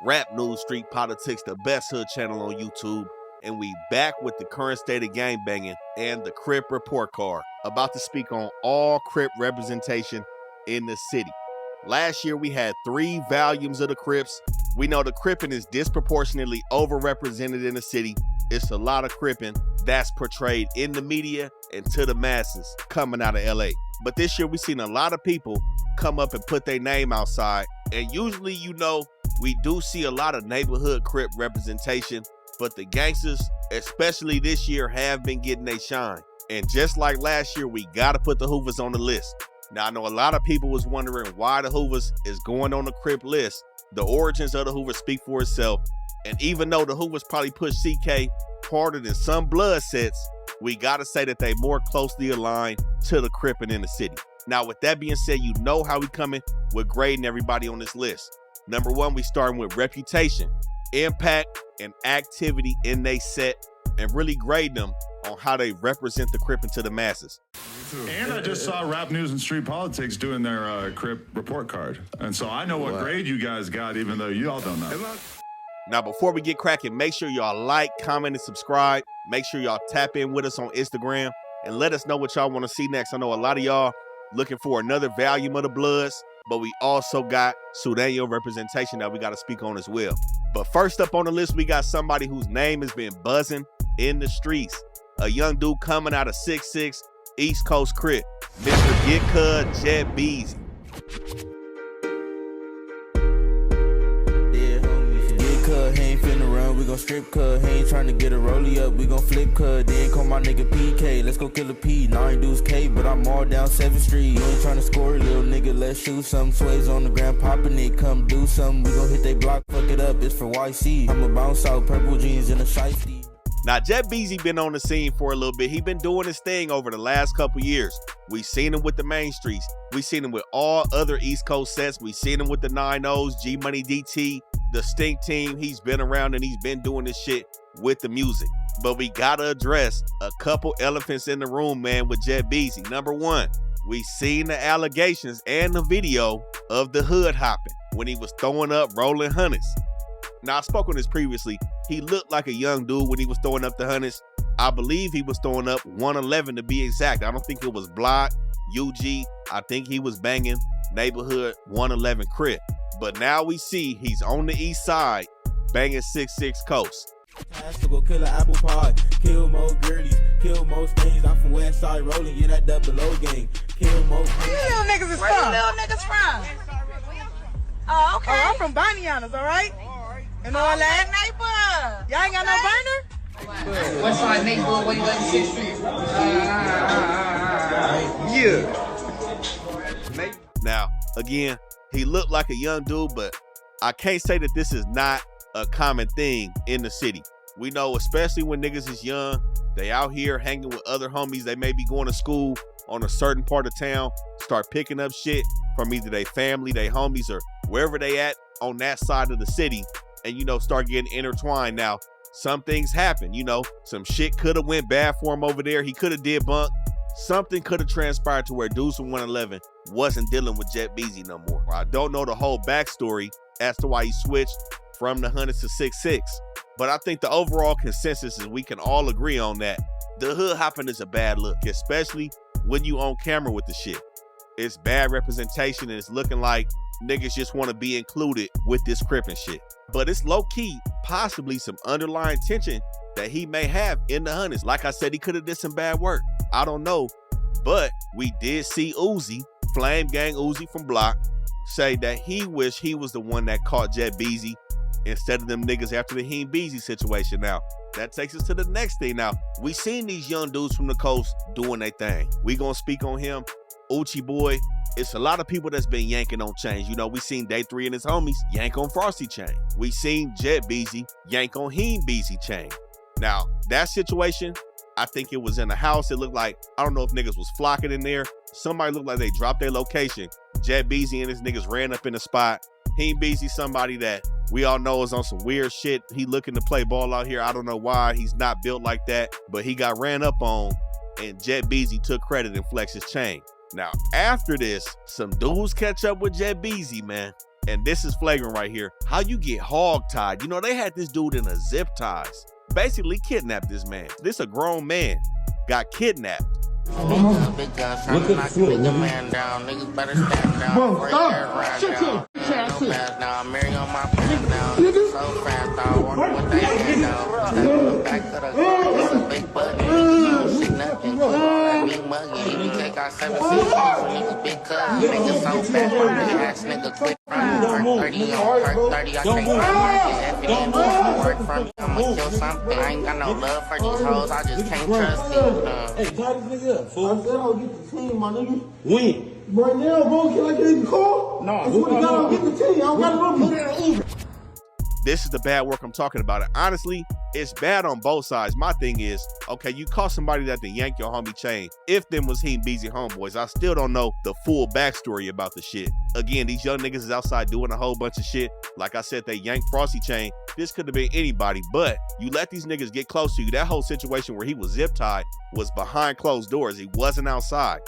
rap news, street politics, the best hood channel on YouTube. And we back with the current state of gangbanging and the Crip report card. About to speak on all Crip representation in the city. Last year we had 3 volumes of the Crips. We know the Crippin' is disproportionately overrepresented in the city. It's a lot of Crippin' that's portrayed in the media and to the masses coming out of LA. But this year we seen a lot of people come up and put their name outside. And usually, you know, we do see a lot of neighborhood Crip representation, but the gangsters, especially this year, have been getting their shine. And just like last year, we gotta put the Hoovers on the list. Now, I know a lot of people was wondering why the Hoovers is going on the Crip list. The origins of the Hoovers speak for itself. And even though the Hoovers probably pushed CK harder than some blood sets, we gotta say that they more closely aligned to the Crippin' in the city. Now, with that being said, you know how we coming with grading everybody on this list. Number 1, we starting with reputation, impact, and activity in they set, and really grade them on how they represent the Crippin' to the masses. And I just saw Rap News and Street Politics doing their Crip report card. And so I know what grade you guys got, even though you all don't know. Now, before we get cracking, make sure y'all like, comment, and subscribe. Make sure y'all tap in with us on Instagram and let us know what y'all want to see next. I know a lot of y'all looking for another volume of the Bloods, but we also got Sudanio representation that we got to speak on as well. But first up on the list, we got somebody whose name has been buzzing in the streets. A young dude coming out of 6'6", East Coast Crip, Mr. Get Cud JetBkeezy. He ain't finna run, we gon' strip cuz. He ain't tryna get a rollie up, we gon' flip cuz. Then call my nigga PK, let's go kill a P. 9 dudes K, but I'm all down 7th Street. You ain't tryna score, little nigga, let's shoot some. Sways on the ground, poppin' it, come do something. We gon' hit they block, fuck it up, it's for YC. I'ma bounce out, purple jeans and a shiesty. Now, JetBkeezy been on the scene for a little bit. He been doing his thing over the last couple years. We seen him with the Main Streets. We seen him with all other East Coast sets. We seen him with the 9-0s, G-Money DT, the Stink Team. He's been around and he's been doing this shit with the music. But we gotta address a couple elephants in the room, man, with JetBkeezy. Number 1, we seen the allegations and the video of the hood hopping when he was throwing up rolling hundreds. Now, I spoke on this previously. He looked like a young dude when he was throwing up the hundreds. I believe he was throwing up 111 to be exact. I don't think it was Block, UG. I think he was banging neighborhood 111 Crip. But now we see he's on the east side banging 6'6" Coast. To go kill an apple pie, kill most girlies, kill most things. I'm from West Side rolling, yeah, that double O gang. Kill most things. Where you little niggas is from? Where you little niggas from? Oh, okay. Oh, I'm from Banianas, all right? And all that neighbor. Y'all ain't got no burner? West Side neighborhood, where you like 6th Street? Yeah. Now, again, he looked like a young dude, but I can't say that this is not a common thing in the city. We know, especially when niggas is young, they out here hanging with other homies. They may be going to school on a certain part of town, start picking up shit from either their family, their homies, or wherever they at on that side of the city, and, you know, start getting intertwined. Now, some things happen, you know, some shit could have went bad for him over there. He could have did bunk. Something could have transpired to where dudes from 111 wasn't dealing with JetBkeezy no more. I don't know the whole backstory as to why he switched from the hundreds to 6'6", but I think the overall consensus is we can all agree on that. The hood hopping is a bad look, especially when you on camera with the shit. It's bad representation and it's looking like niggas just want to be included with this Crippin' shit. But it's low-key, possibly some underlying tension that he may have in the hundreds. Like I said, he could have did some bad work. I don't know. But we did see Uzi, Flame Gang Uzi from Block, say that he wished he was the one that caught JetBkeezy instead of them niggas after the Heem Beezy situation. Now, that takes us to the next thing. Now, we seen these young dudes from the coast doing their thing. We gonna speak on him. Uchi Boy, it's a lot of people that's been yanking on chains. You know, we seen Day 3 and his homies yank on Frosty chain. We seen JetBkeezy yank on Heem Beezy chain. Now, that situation, I think it was in a house. It looked like, I don't know if niggas was flocking in there. Somebody looked like they dropped their location. JetBkeezy and his niggas ran up in the spot. Heem Beezy, somebody that we all know is on some weird shit. He looking to play ball out here. I don't know why. He's not built like that, but he got ran up on, and JetBkeezy took credit and flexed his chain. Now, after this, some dudes catch up with JetBkeezy, man. And this is flagrant right here. How you get hog-tied? You know, they had this dude in a zip ties. Basically kidnapped this man. This a grown man got kidnapped. Big guns trying to knock a nigga man down. Niggas better stand down. Bro, stop. Shut your ass now. I'm marrying on my plan now. So fast, I wonder what they can now. Step back to the car. It's a big button. Niggas don't see nothing. That big muggy. We take our 7 6 niggas big cut. Niggas so fast. My ass nigga quick. Park 30 on Park 30. I take my market. If it ain't work for me, I'ma kill something. I ain't got no love for these hoes. I just can't trust these. Hey, tie this nigga up, fool. I said I'll get the team, my nigga. When? Right now, bro. Can I get in the car? No. I swear to God, I'll get the team. I don't got to put it in Uber. This is the bad work I'm talking about. And honestly, it's bad on both sides. My thing is, okay, you caught somebody that can yank your homie chain. If them was Heem Beezy homeboys, I still don't know the full backstory about the shit. Again, these young niggas is outside doing a whole bunch of shit. Like I said, they yanked Frosty chain. This could have been anybody, but you let these niggas get close to you. That whole situation where he was zip tied was behind closed doors. He wasn't outside.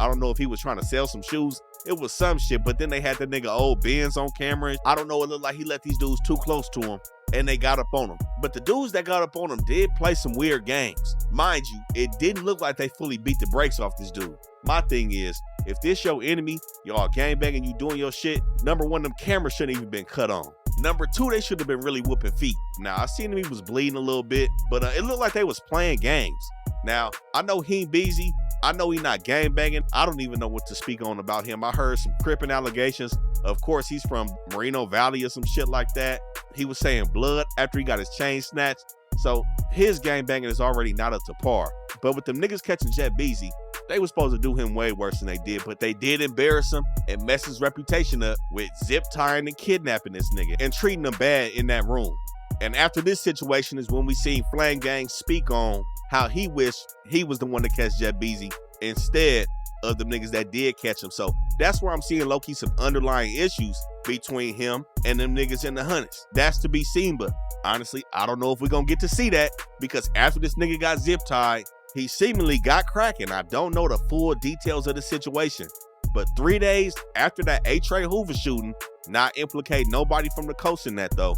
I don't know if he was trying to sell some shoes. It was some shit, but then they had the nigga old Benz on camera. I don't know, it looked like he let these dudes too close to him and they got up on him. But the dudes that got up on him did play some weird games. Mind you, it didn't look like they fully beat the brakes off this dude. My thing is, if this your enemy, y'all gangbanging, you doing your shit, number one, them cameras shouldn't even been cut on. Number two, they should have been really whooping feet. Now, I seen him, he was bleeding a little bit, but it looked like they was playing games. Now, I know Heem Beezy. I know he not gangbanging. I don't even know what to speak on about him. I heard some cripping allegations. Of course, he's from Moreno Valley or some shit like that. He was saying blood after he got his chain snatched. So his gangbanging is already not up to par. But with them niggas catching JetBkeezy, they was supposed to do him way worse than they did. But they did embarrass him and mess his reputation up with zip tying and kidnapping this nigga and treating him bad in that room. And after this situation is when we seen Flame Gang speak on how he wished he was the one to catch JetBkeezy instead of the niggas that did catch him. So that's where I'm seeing low-key some underlying issues between him and them niggas in the hundreds. That's to be seen, but honestly, I don't know if we're gonna get to see that, because after this nigga got zip tied, he seemingly got cracking. I don't know the full details of the situation, but 3 days after that A-Tray Hoover shooting, not implicating nobody from the coast in that though,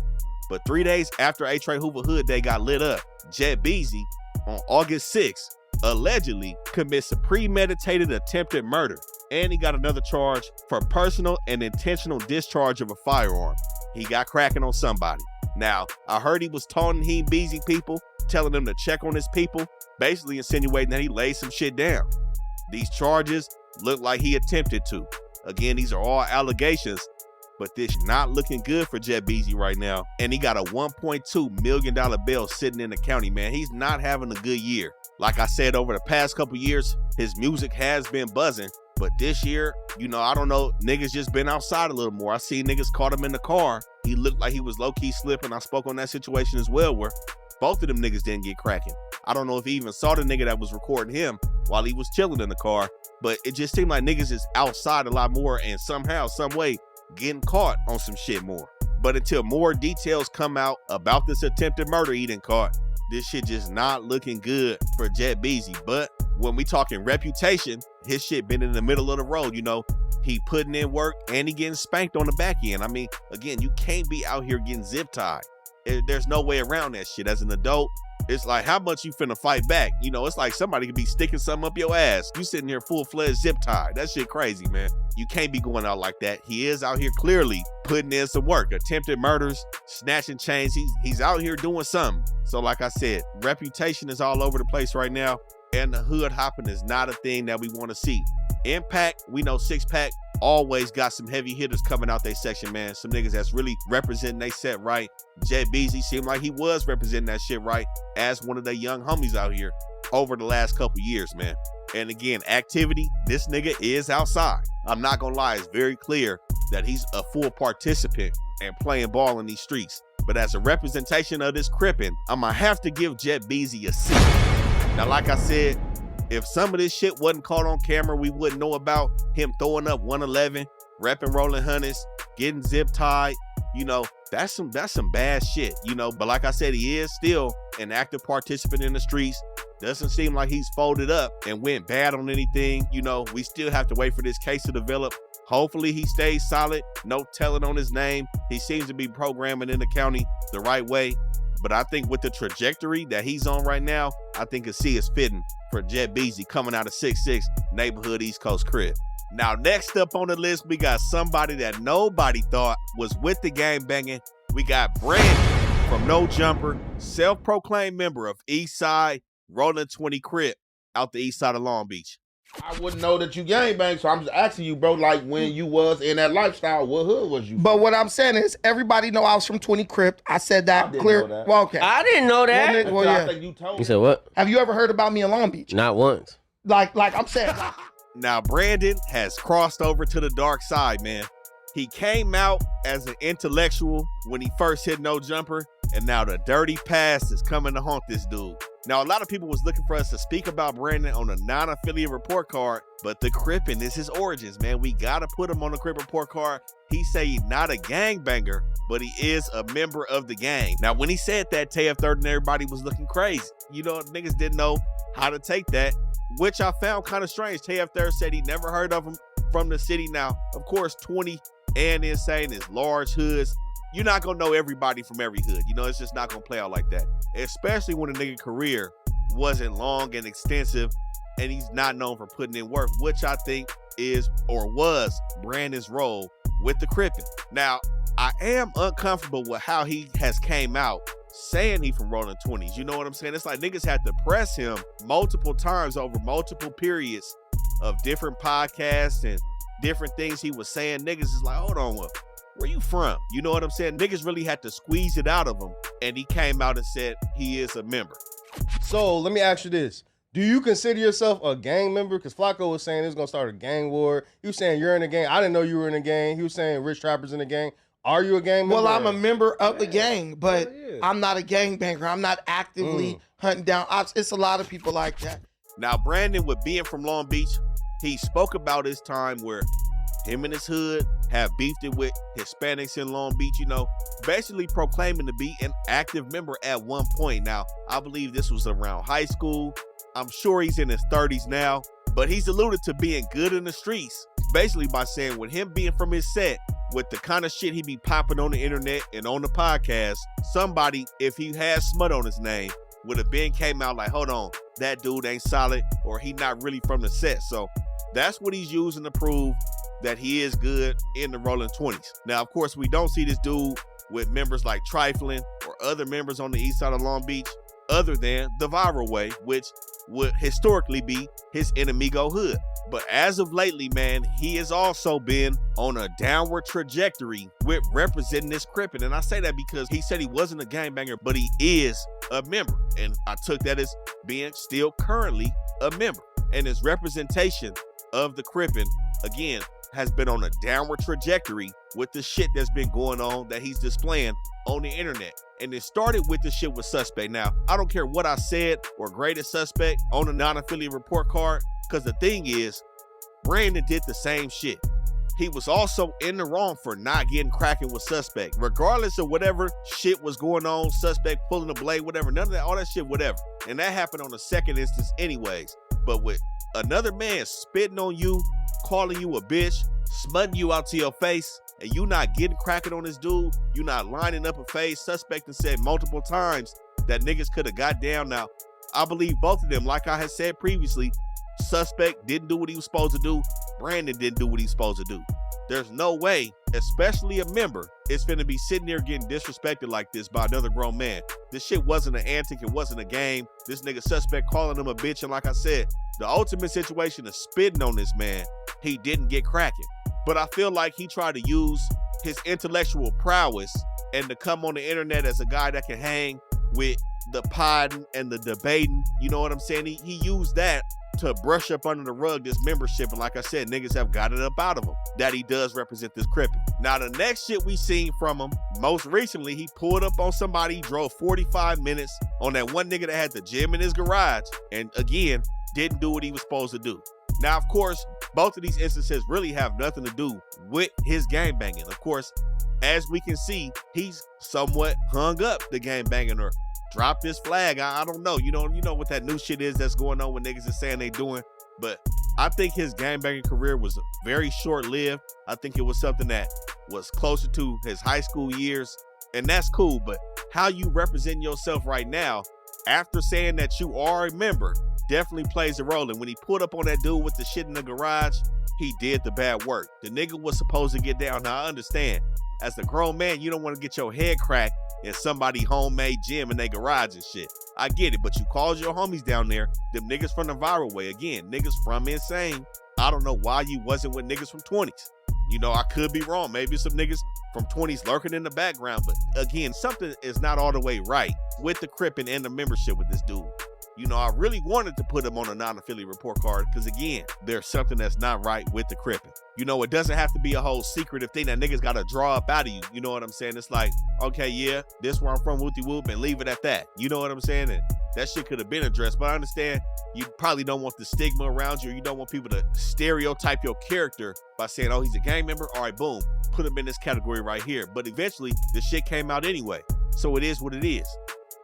but 3 days after A-Tray Hoover Hood Day got lit up, JetBkeezy on August 6th allegedly commits a premeditated attempted murder, and he got another charge for personal and intentional discharge of a firearm. He got cracking on somebody. Now, I heard he was taunting Heem Beezy people, telling them to check on his people, basically insinuating that he laid some shit down. These charges look like he attempted to. Again, these are all allegations, but this not looking good for JetBkeezy right now. And he got a $1.2 million bail sitting in the county, man. He's not having a good year. Like I said, over the past couple years, his music has been buzzing. But this year, you know, I don't know, niggas just been outside a little more. I see niggas caught him in the car. He looked like he was low-key slipping. I spoke on that situation as well, where both of them niggas didn't get cracking. I don't know if he even saw the nigga that was recording him while he was chilling in the car, but it just seemed like niggas is outside a lot more and somehow, some way, getting caught on some shit more. But until more details come out about this attempted murder he done caught, this shit just not looking good for JetBkeezy. But when we talking reputation, his shit been in the middle of the road. You know, he putting in work and he getting spanked on the back end. I mean, again, you can't be out here getting zip tied. There's no way around that shit. As an adult, it's like, how much you finna fight back? You know, it's like somebody could be sticking something up your ass. You sitting here full-fledged zip tied. That shit crazy, man. You can't be going out like that. He is out here clearly putting in some work. Attempted murders, snatching chains. He's out here doing something. So like I said, reputation is all over the place right now, and the hood hopping is not a thing that we want to see. Impact, we know 6-Pack always got some heavy hitters coming out their section, man. Some niggas that's really representing they set right. JetBkeezy seemed like he was representing that shit right as one of the young homies out here over the last couple years, man. And again, activity, this nigga is outside. I'm not gonna lie, it's very clear that he's a full participant and playing ball in these streets. But as a representation of this crippin', I'm gonna have to give JetBkeezy a C. Now, like I said, if some of this shit wasn't caught on camera, we wouldn't know about him throwing up 111, repping rolling hundreds, getting zip tied. You know, that's some bad shit, you know. But like I said, he is still an active participant in the streets. Doesn't seem like he's folded up and went bad on anything. You know, we still have to wait for this case to develop. Hopefully he stays solid. No telling on his name. He seems to be programming in the county the right way. But I think with the trajectory that he's on right now, I think a C is fitting for JetBkeezy coming out of 6'6", neighborhood East Coast Crip. Now, next up on the list, we got somebody that nobody thought was with the gangbanging. We got Brandon from No Jumper, self-proclaimed member of East Side, Rolling 20 Crip, out the east side of Long Beach. I wouldn't know that you gangbang, so I'm just asking you, bro, like when you was in that lifestyle, what hood was you from? But what I'm saying is, everybody know I was from 20 Crip. I said that I didn't clear. know that. Well, okay. I didn't know that. Well, I yeah. think you told You me. said what? Have you ever heard about me in Long Beach? Not once. Like I'm saying. Now, Brandon has crossed over to the dark side, man. He came out as an intellectual when he first hit No Jumper, and now the dirty past is coming to haunt this dude. Now, a lot of people was looking for us to speak about Brandon on a non-affiliate report card, but the Crippin' is his origins, man. We gotta put him on the Crip report card. He say he's not a gangbanger, but he is a member of the gang. Now, when he said that, TF30 and everybody was looking crazy. You know, niggas didn't know how to take that, which I found kind of strange. TF30 said he never heard of him from the city. Now, of course, 20 and Insane is large hoods. You're not gonna know everybody from every hood. You know, it's just not gonna play out like that. Especially when a nigga career wasn't long and extensive and he's not known for putting in work, which I think is or was Brandon's role with the Crippin'. Now, I am uncomfortable with how he has came out saying he from Rolling 20s. You know what I'm saying? It's like niggas had to press him multiple times over multiple periods of different podcasts and different things he was saying. Niggas is like, hold on, where you from? You know what I'm saying? Niggas really had to squeeze it out of him, and he came out and said he is a member. So let me ask you this. Do you consider yourself a gang member? Because Flacco was saying it's going to start a gang war. He was saying you're in a gang. I didn't know you were in a gang. He was saying rich trappers in a gang. Are you a gang member? Well, I'm a member of the gang, but I'm not a gangbanger. I'm not actively hunting down ops. It's a lot of people like that. Now, Brandon, with being from Long Beach, he spoke about his time where him and his hood have beefed it with Hispanics in Long Beach, you know, basically proclaiming to be an active member at one point. Now, I believe this was around high school. I'm sure he's in his 30s now, but he's alluded to being good in the streets, basically by saying with him being from his set, with the kind of shit he be popping on the internet and on the podcast, somebody, if he had smut on his name, would have been came out like, hold on, that dude ain't solid, or he not really from the set. So that's what he's using to prove that he is good in the Rolling 20s. Now, of course, we don't see this dude with members like Trifling or other members on the east side of Long Beach, other than the Viral Way, which would historically be his enemigo hood. But as of lately, man, he has also been on a downward trajectory with representing this Crippin'. And I say that because he said he wasn't a gangbanger, but he is a member. And I took that as being still currently a member. And his representation of the Crippin', again, has been on a downward trajectory with the shit that's been going on that he's displaying on the internet. And it started with the shit with Suspect. Now, I don't care what I said or graded Suspect on a non-affiliate report card, because the thing is, Brandon did the same shit. He was also in the wrong for not getting cracking with Suspect. Regardless of whatever shit was going on, Suspect pulling the blade, whatever, none of that, all that shit, whatever. And that happened on the second instance anyways. But with another man spitting on you, calling you a bitch, smutting you out to your face, and you not getting cracking on this dude, you not lining up a face. Suspect and said multiple times that niggas could have got down. Now, I believe both of them, like I had said previously, Suspect didn't do what he was supposed to do. Brandon didn't do what he's supposed to do. There's no way, especially a member, is finna be sitting there getting disrespected like this by another grown man. This shit wasn't an antic, it wasn't a game. This nigga Suspect calling him a bitch, and like I said, the ultimate situation is spitting on this man. He didn't get cracking. But I feel like he tried to use his intellectual prowess and to come on the internet as a guy that can hang with the podding and the debating. You know what I'm saying? He used that to brush up under the rug this membership, and like I said, niggas have got it up out of him that he does represent this Crippin'. Now, the next shit we seen from him, most recently, he pulled up on somebody, he drove 45 minutes on that one nigga that had the gym in his garage, and again, didn't do what he was supposed to do. Now, of course, both of these instances really have nothing to do with his gangbanging. Of course, as we can see, he's somewhat hung up the gangbanging or dropped his flag. I don't know. You know what that new shit is that's going on when niggas is saying they doing. But I think his gangbanging career was very short-lived. I think it was something that was closer to his high school years, and that's cool. But how you represent yourself right now, after saying that you are a member, definitely plays a role. And when he pulled up on that dude with the shit in the garage, he did the bad work. The nigga was supposed to get down. Now, I understand, as a grown man, you don't want to get your head cracked in somebody's homemade gym in their garage and shit. I get it, but you called your homies down there, them niggas from the viral way. Again, niggas from Insane. I don't know why you wasn't with niggas from 20s. You know, I could be wrong. Maybe some niggas from 20s lurking in the background. But again, something is not all the way right with the Crippin' and the membership with this dude. You know, I really wanted to put him on a non-affiliate report card because, again, there's something that's not right with the Crippin'. You know, it doesn't have to be a whole secretive thing that niggas got to draw up out of you. You know what I'm saying? It's like, okay, yeah, this where I'm from, whoopty whoop, and leave it at that. You know what I'm saying? And that shit could have been addressed. But I understand you probably don't want the stigma around you. Or you don't want people to stereotype your character by saying, oh, he's a gang member. All right, boom, put him in this category right here. But eventually, the shit came out anyway. So it is what it is.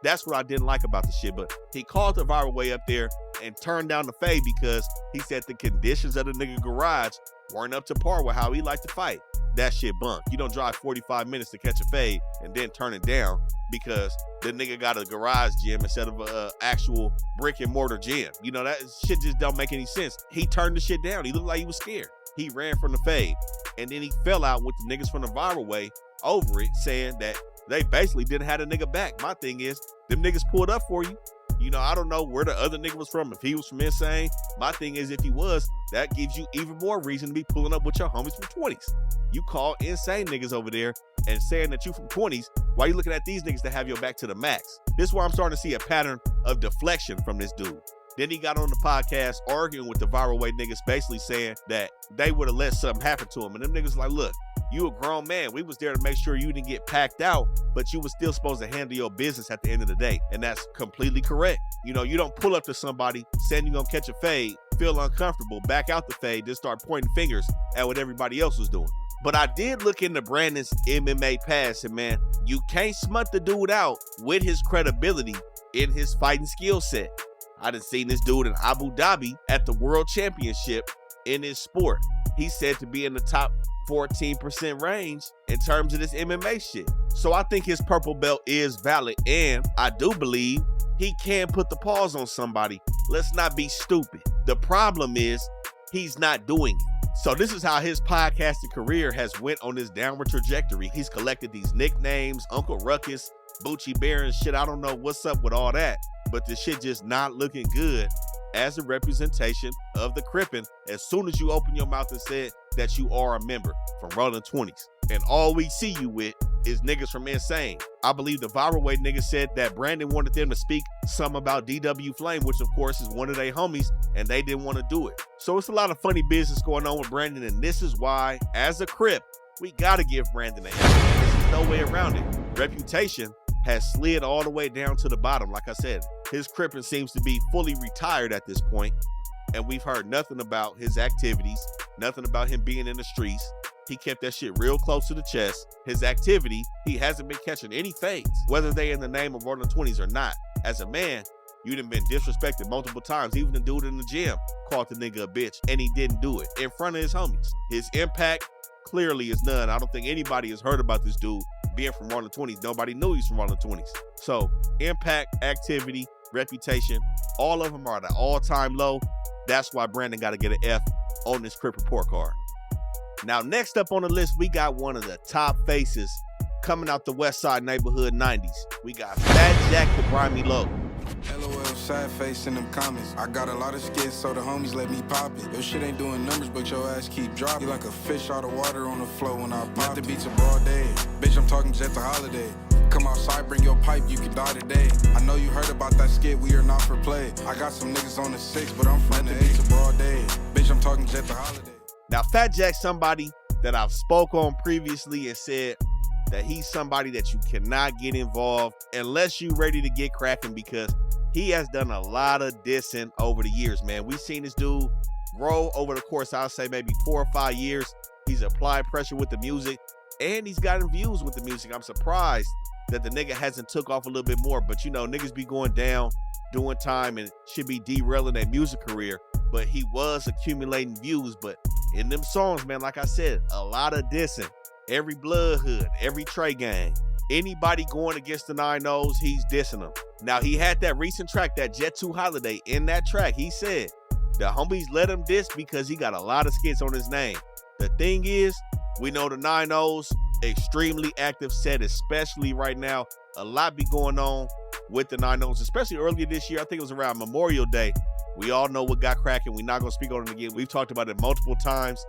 That's what I didn't like about the shit. But he called the viral way up there and turned down the fade because he said the conditions of the nigga garage weren't up to par with how he liked to fight. That shit bunk. You don't drive 45 minutes to catch a fade and then turn it down because the nigga got a garage gym instead of a actual brick and mortar gym. You know, that shit just don't make any sense. He turned the shit down. He looked like he was scared. He ran from the fade. And then he fell out with the niggas from the viral way over it, saying that they basically didn't have a nigga back. My thing is, them niggas pulled up for you. You know, I don't know where the other nigga was from, if he was from Insane. My thing is, if he was, that gives you even more reason to be pulling up with your homies from 20s. You call Insane niggas over there and saying that you from 20s, why you looking at these niggas to have your back to the max? This is where I'm starting to see a pattern of deflection from this dude. Then he got on the podcast arguing with the viral way niggas, basically saying that they would have let something happen to him. And them niggas like, look, you a grown man. We was there to make sure you didn't get packed out, but you was still supposed to handle your business at the end of the day. And that's completely correct. You know, you don't pull up to somebody saying you're gonna catch a fade, feel uncomfortable, back out the fade, then start pointing fingers at what everybody else was doing. But I did look into Brandon's MMA past, and man, you can't smut the dude out with his credibility in his fighting skill set. I done seen this dude in Abu Dhabi at the World Championship in his sport. He's said to be in the top 14% range in terms of this MMA shit. So I think his purple belt is valid, and I do believe he can put the pause on somebody. Let's not be stupid. The problem is he's not doing it. So this is how his podcasting career has went on this downward trajectory. He's collected these nicknames, Uncle Ruckus, Bucci Bear and shit. I don't know what's up with all that, but the shit just not looking good as a representation of the Crippin' as soon as you open your mouth and said that you are a member from Rolling 20s. And all we see you with is niggas from Insane. I believe the viral way niggas said that Brandon wanted them to speak some about DW Flame, which of course is one of their homies, and they didn't want to do it. So it's a lot of funny business going on with Brandon, and this is why, as a Crip, we gotta give Brandon a hand. There's no way around it. Reputation has slid all the way down to the bottom. Like I said, his Crippin' seems to be fully retired at this point, and we've heard nothing about his activities, nothing about him being in the streets. He kept that shit real close to the chest. His activity, he hasn't been catching any fades, whether they in the name of Rolling 20s or not. As a man, you done been disrespected multiple times. Even the dude in the gym called the nigga a bitch, and he didn't do it in front of his homies. His impact clearly is none. I don't think anybody has heard about this dude being from Rolling 20s. Nobody knew he's from Rolling 20s. So impact, activity, reputation, all of them are at an all-time low. That's why Brandon got to get an F on this Crip report card. Now, next up on the list, we got one of the top faces coming out the West Side neighborhood 90s. We got Fat Jack the Grimy Low. LOL, sad face in them comments. I got a lot of skits, so the homies let me pop it. Your shit ain't doing numbers, but your ass keep dropping. You like a fish out of water on the floor when I pop. The beats a broad day. Bitch, I'm talking Jet the Holiday. Come outside, bring your pipe, you can die today. I know you heard about that skit, we are not for play. I got some niggas on the 6, but I'm from the beats a broad day. Bitch, I'm talking Jet the Holiday. Now, Fat Jack's somebody that I've spoke on previously and said that he's somebody that you cannot get involved unless you ready to get cracking, because he has done a lot of dissing over the years, man. We've seen this dude grow over the course, I'll say maybe 4 or 5 years. He's applied pressure with the music, and he's gotten views with the music. I'm surprised that the nigga hasn't took off a little bit more, but you know, niggas be going down, doing time, and should be derailing their music career. but he was accumulating views. But in them songs, man, like I said, a lot of dissing. Every Blood Hood, every Trey Gang, anybody going against the 9-0s, he's dissing them. Now, he had that recent track, that Jet 2 Holiday. In that track, he said the homies let him diss because he got a lot of skits on his name. The thing is, we know the 9-0s, extremely active set, especially right now. A lot be going on with the 9-0s, especially earlier this year. I think it was around Memorial Day. We all know what got cracking. We're not going to speak on it again. We've talked about it multiple times.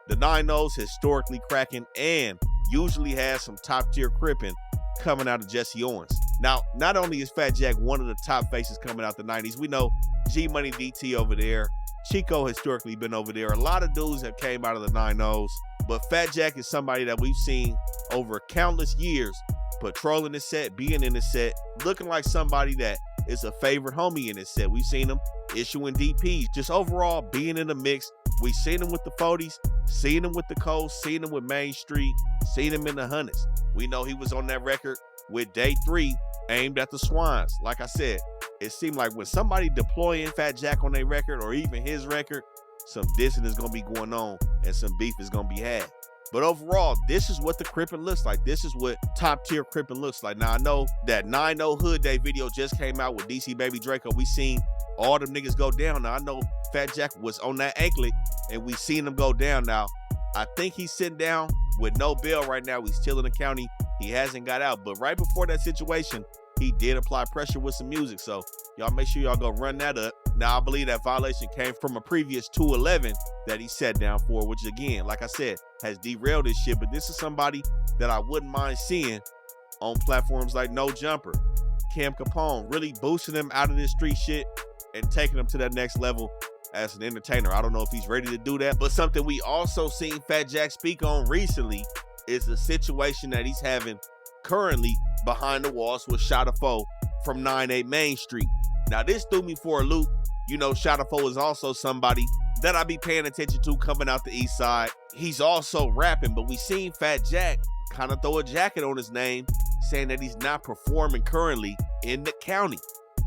The 9-0s historically cracking and usually has some top-tier cripping coming out of Jesse Owens. Now, not only is Fat Jack one of the top faces coming out the 90s, we know G-Money DT over there. Chico historically been over there. A lot of dudes have came out of the 9-0s, but Fat Jack is somebody that we've seen over countless years patrolling the set, being in the set, looking like somebody that is a favorite homie in this set. We've seen him issuing DPs, just overall being in the mix. We've seen him with the 40s, seen him with the Coast, seen him with Main Street, seen him in the Hundreds. We know he was on that record with Day 3, aimed at the Swans. Like I said, it seemed like when somebody deploying Fat Jack on their record or even his record, some dissing is going to be going on and some beef is going to be had. But overall, this is what the Crippin' looks like. This is what top tier Crippin' looks like. Now, I know that 9-0 Hood Day video just came out with DC Baby Draco. We seen all them niggas go down. Now, I know Fat Jack was on that anklet and we seen him go down. Now, I think he's sitting down with no bail right now. He's still in the county. He hasn't got out. But right before that situation, he did apply pressure with some music. So y'all make sure y'all go run that up. Now, I believe that violation came from a previous 211 that he sat down for, which again, like I said, has derailed this shit. But this is somebody that I wouldn't mind seeing on platforms like No Jumper, Cam Capone, really boosting him out of this street shit and taking him to that next level as an entertainer. I don't know if he's ready to do that, but something we also seen Fat Jack speak on recently is the situation that he's having currently behind the walls with Shotta Foe from 9-8 Main Street. Now, this threw me for a loop. You know, Shotta Foe is also somebody that I be paying attention to coming out the east side. He's also rapping, but we seen Fat Jack kind of throw a jacket on his name, saying that he's not performing currently in the county.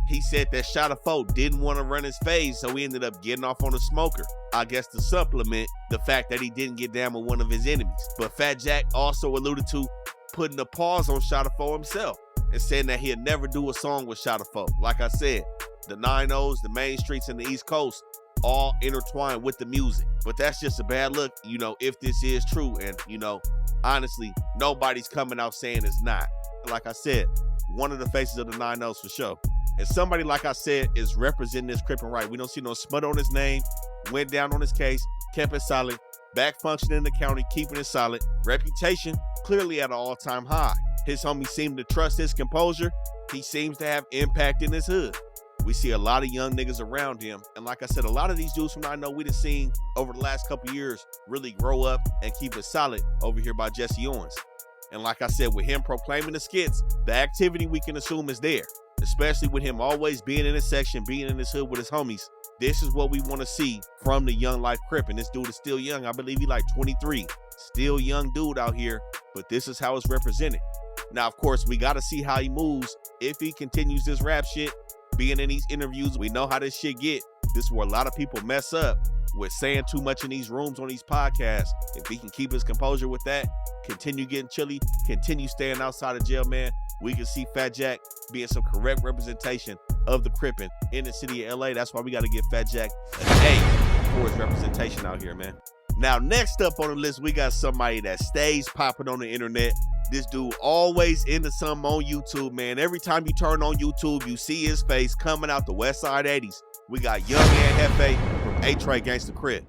He said that Shotta Foe didn't want to run his phase, so he ended up getting off on a smoker. I guess to supplement the fact that he didn't get down with one of his enemies. But Fat Jack also alluded to putting a pause on Shotta Foe himself and saying that he'll never do a song with Shotta Foe. Like I said, the 9-0s, the main streets, and the East Coast all intertwined with the music. But that's just a bad look, you know, if this is true. And, you know, honestly, nobody's coming out saying it's not. Like I said, one of the faces of the 9-0s for sure. And somebody, like I said, is representing this Crippin' right. We don't see no smut on his name, went down on his case, kept it solid, back functioning in the county, keeping it solid. Reputation clearly at an all-time high. His homies seem to trust his composure. He seems to have impact in his hood. We see a lot of young niggas around him. And like I said, a lot of these dudes from 9-0 we done seen over the last couple years really grow up and keep it solid over here by Jesse Owens. And like I said, with him proclaiming the skits, the activity we can assume is there. Especially with him always being in his section, being in his hood with his homies. This is what we want to see from the Young Life Crip. And this dude is still young. I believe he like 23. Still young dude out here, but this is how it's represented. Now, of course, we got to see how he moves if he continues this rap shit. Being in these interviews, we know how this shit get. This is where a lot of people mess up with saying too much in these rooms on these podcasts. If he can keep his composure with that, continue getting chilly, continue staying outside of jail, man, we can see Fat Jack being some correct representation of the Crippin' in the city of LA. That's why we got to give Fat Jack an A for his representation out here, man. Now, next up on the list, we got somebody that stays popping on the internet. This dude always into something on YouTube, man. Every time you turn on YouTube, you see his face coming out the West Side 80s. We got Young Ant Jefe from A-Tray Gangsta Crip.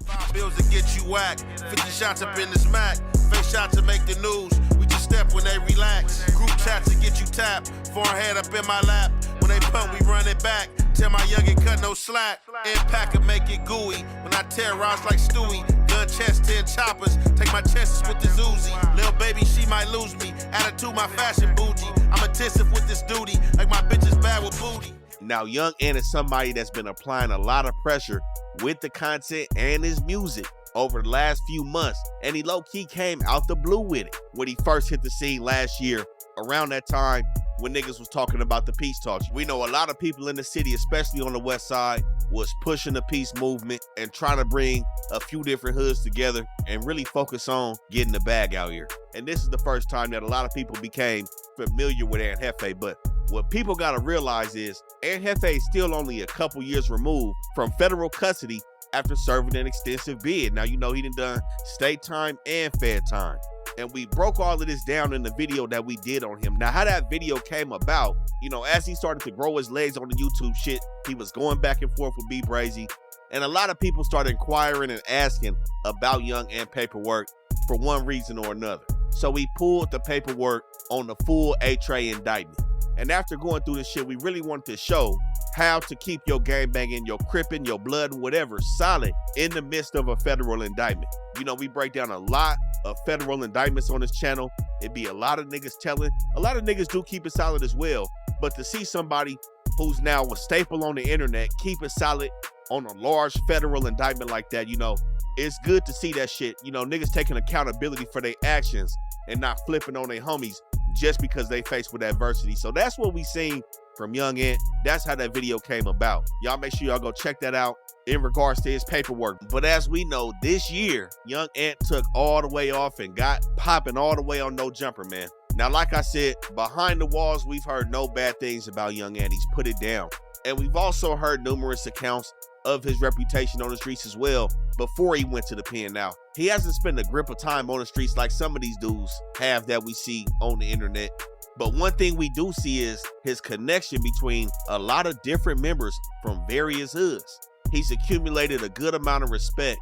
5 bills to get you whacked. 50 shots up in this Mac. Face shot to make the news. We just step when they relax. Group chat to get you tapped. Forehead up in my lap. When they pump, we run it back. Tell my youngin' cut no slack. Impact and make it gooey. When I terrorize like Stewie. Gun chest, 10 choppers. Take my chances with this Uzi. Lil' baby, she might lose me. Attitude, my fashion bougie. I'm attentive with this duty. Like my bitch is bad with booty. Now, Young Ant is somebody that's been applying a lot of pressure with the content and his music over the last few months. And he low-key came out the blue with it when he first hit the scene last year. Around that time, when niggas was talking about the peace talks. We know a lot of people in the city, especially on the west side, was pushing the peace movement and trying to bring a few different hoods together and really focus on getting the bag out here. And this is the first time that a lot of people became familiar with Ant Jefe. But what people gotta realize is Ant Jefe is still only a couple years removed from federal custody after serving an extensive bid. Now, you know he done state time and fed time. And we broke all of this down in the video that we did on him. Now, how that video came about, you know, as he started to grow his legs on the YouTube shit, he was going back and forth with JetBkeezy. And a lot of people started inquiring and asking about Young Ant paperwork for one reason or another. So we pulled the paperwork on the full A-Tray indictment. And after going through this shit, we really wanted to show how to keep your gangbanging, your cripping, your blood, and whatever solid in the midst of a federal indictment. You know, we break down a lot of federal indictments on this channel. It be a lot of niggas telling. A lot of niggas do keep it solid as well. But to see somebody who's now a staple on the internet keep it solid on a large federal indictment like that, you know, it's good to see that shit. You know, niggas taking accountability for their actions and not flipping on their homies just because they faced with adversity. So that's what we seen from Young Ant. That's how that video came about. Y'all make sure y'all go check that out in regards to his paperwork. But as we know, this year, Young Ant took all the way off and got popping all the way on No Jumper, man. Now, like I said, behind the walls, we've heard no bad things about Young Ant. He's put it down. And we've also heard numerous accounts of his reputation on the streets as well before he went to the pen. Now, he hasn't spent a grip of time on the streets like some of these dudes have that we see on the internet. But one thing we do see is his connection between a lot of different members from various hoods. He's accumulated a good amount of respect,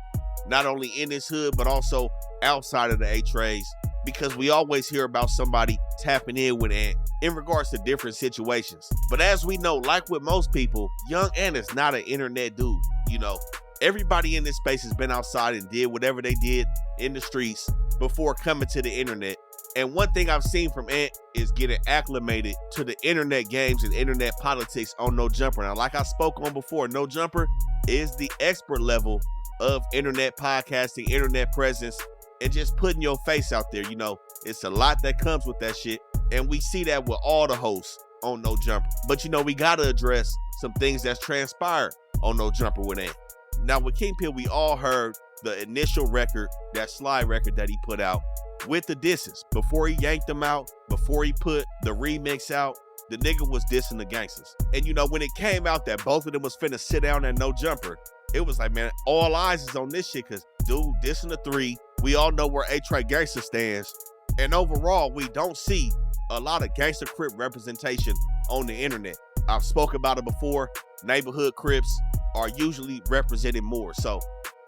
not only in his hood, but also outside of the A-Trays, because we always hear about somebody tapping in with Ant in regards to different situations. But as we know, like with most people, Young Ant is not an internet dude. You know, everybody in this space has been outside and did whatever they did in the streets before coming to the internet. And one thing I've seen from Ant is getting acclimated to the internet games and internet politics on No Jumper. Now, like I spoke on before, No Jumper is the expert level of internet podcasting, internet presence, and just putting your face out there. You know, it's a lot that comes with that shit. And we see that with all the hosts on No Jumper. But, you know, we got to address some things that's transpired on No Jumper with Ant. Now, with Kingpin, we all heard the initial record, that slide record that he put out with the disses. Before he yanked them out, before he put the remix out, the nigga was dissing the gangsters. And, you know, when it came out that both of them was finna sit down at No Jumper, it was like, man, all eyes is on this shit because, dude, dissing the 3. We all know where A-Tray Gangsta stands. And overall, we don't see a lot of gangster Crip representation on the internet. I've spoken about it before. Neighborhood Crips are usually represented more. So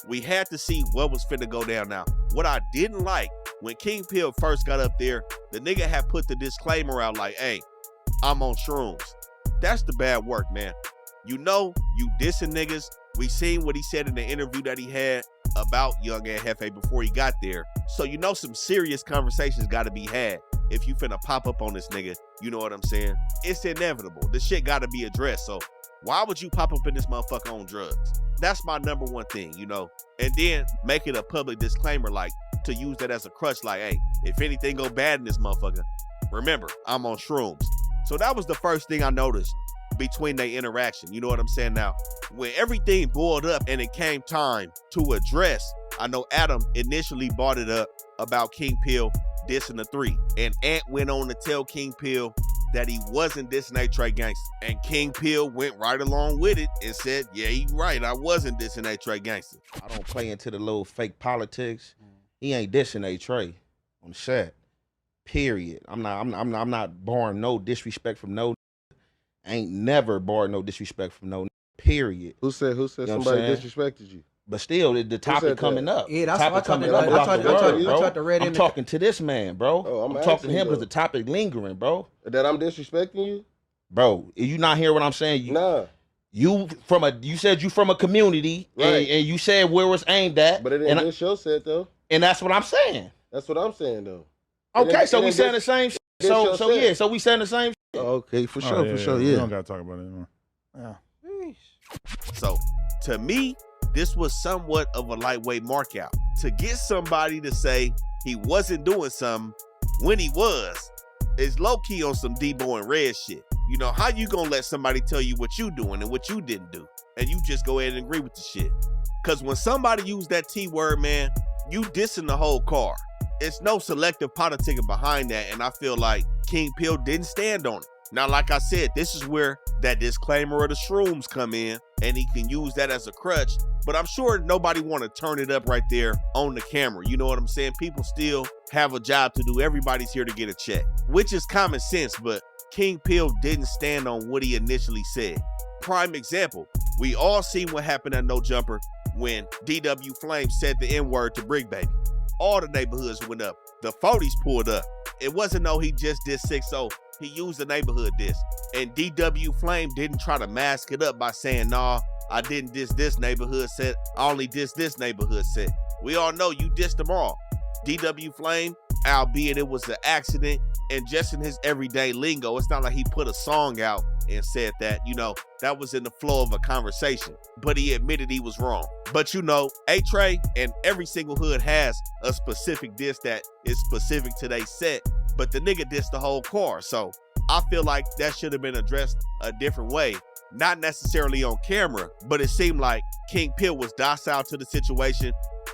we had to see what was finna go down now. What I didn't like, when Kingpin first got up there, the nigga had put the disclaimer out like, hey, I'm on shrooms. That's the bad work, man. You know, you dissing niggas. We seen what he said in the interview that he had about Young Ant Jefe before he got there. So you know some serious conversations gotta be had if you finna pop up on this nigga. You know what I'm saying? It's inevitable. This shit gotta be addressed. So why would you pop up in this motherfucker on drugs? That's my number one thing, you know? And then make it a public disclaimer, like, to use that as a crutch, like, hey, if anything go bad in this motherfucker, remember, I'm on shrooms. So that was the first thing I noticed between their interaction. You know what I'm saying? Now, when everything boiled up and it came time to address, I know Adam initially brought it up about Kingpin dissing the 3. And Ant went on to tell Kingpin that he wasn't dissing A-Tray Gangsta. And Kingpin went right along with it and said, yeah, you right, I wasn't dissing A-Tray Gangsta. I don't play into the little fake politics. He ain't dissing A-Tray on the set. Period. I'm not barring no disrespect from no. Ain't never barred no disrespect from no. Period. Who said You know somebody disrespected you? But still, the topic coming up. Yeah, that's what I tried to read in. I'm talking to this man, bro. Oh, I'm talking to him because the topic lingering, bro. That I'm disrespecting you? Bro, you not hear what I'm saying? Nah. You said you from a community, right. and you said where it's aimed at. But it ain't this show said though. And that's what I'm saying. That's what I'm saying though. Okay, so we saying the same shit. So we saying the same shit. Okay, for sure. Yeah. We don't gotta talk about it anymore. Yeah. So to me, this was somewhat of a lightweight markout. To get somebody to say he wasn't doing something when he was, is low-key on some Debo and Red shit. You know, how you gonna let somebody tell you what you doing and what you didn't do? And you just go ahead and agree with the shit. Cause when somebody use that T-word, man, you dissing the whole car. It's no selective politicking behind that, and I feel like King Pill didn't stand on it. Now, like I said, this is where that disclaimer of the shrooms come in, and he can use that as a crutch, but I'm sure nobody want to turn it up right there on the camera. You know what I'm saying? People still have a job to do. Everybody's here to get a check, which is common sense, but King Pill didn't stand on what he initially said. Prime example, we all seen what happened at No Jumper when DW Flame said the N-word to Brick Baby. All the neighborhoods went up. The 40s pulled up. It wasn't no he just did 6-0. He used the neighborhood diss. And DW Flame didn't try to mask it up by saying, nah, I didn't diss this neighborhood set. I only dissed this neighborhood set. We all know you dissed them all. DW Flame, albeit it was an accident, and just in his everyday lingo, it's not like he put a song out and said that, you know, that was in the flow of a conversation. But he admitted he was wrong. But you know, A-Tray and every single hood has a specific diss that is specific to their set, but the nigga dissed the whole car. So I feel like that should have been addressed a different way. Not necessarily on camera, but it seemed like King Pill was docile to the situation,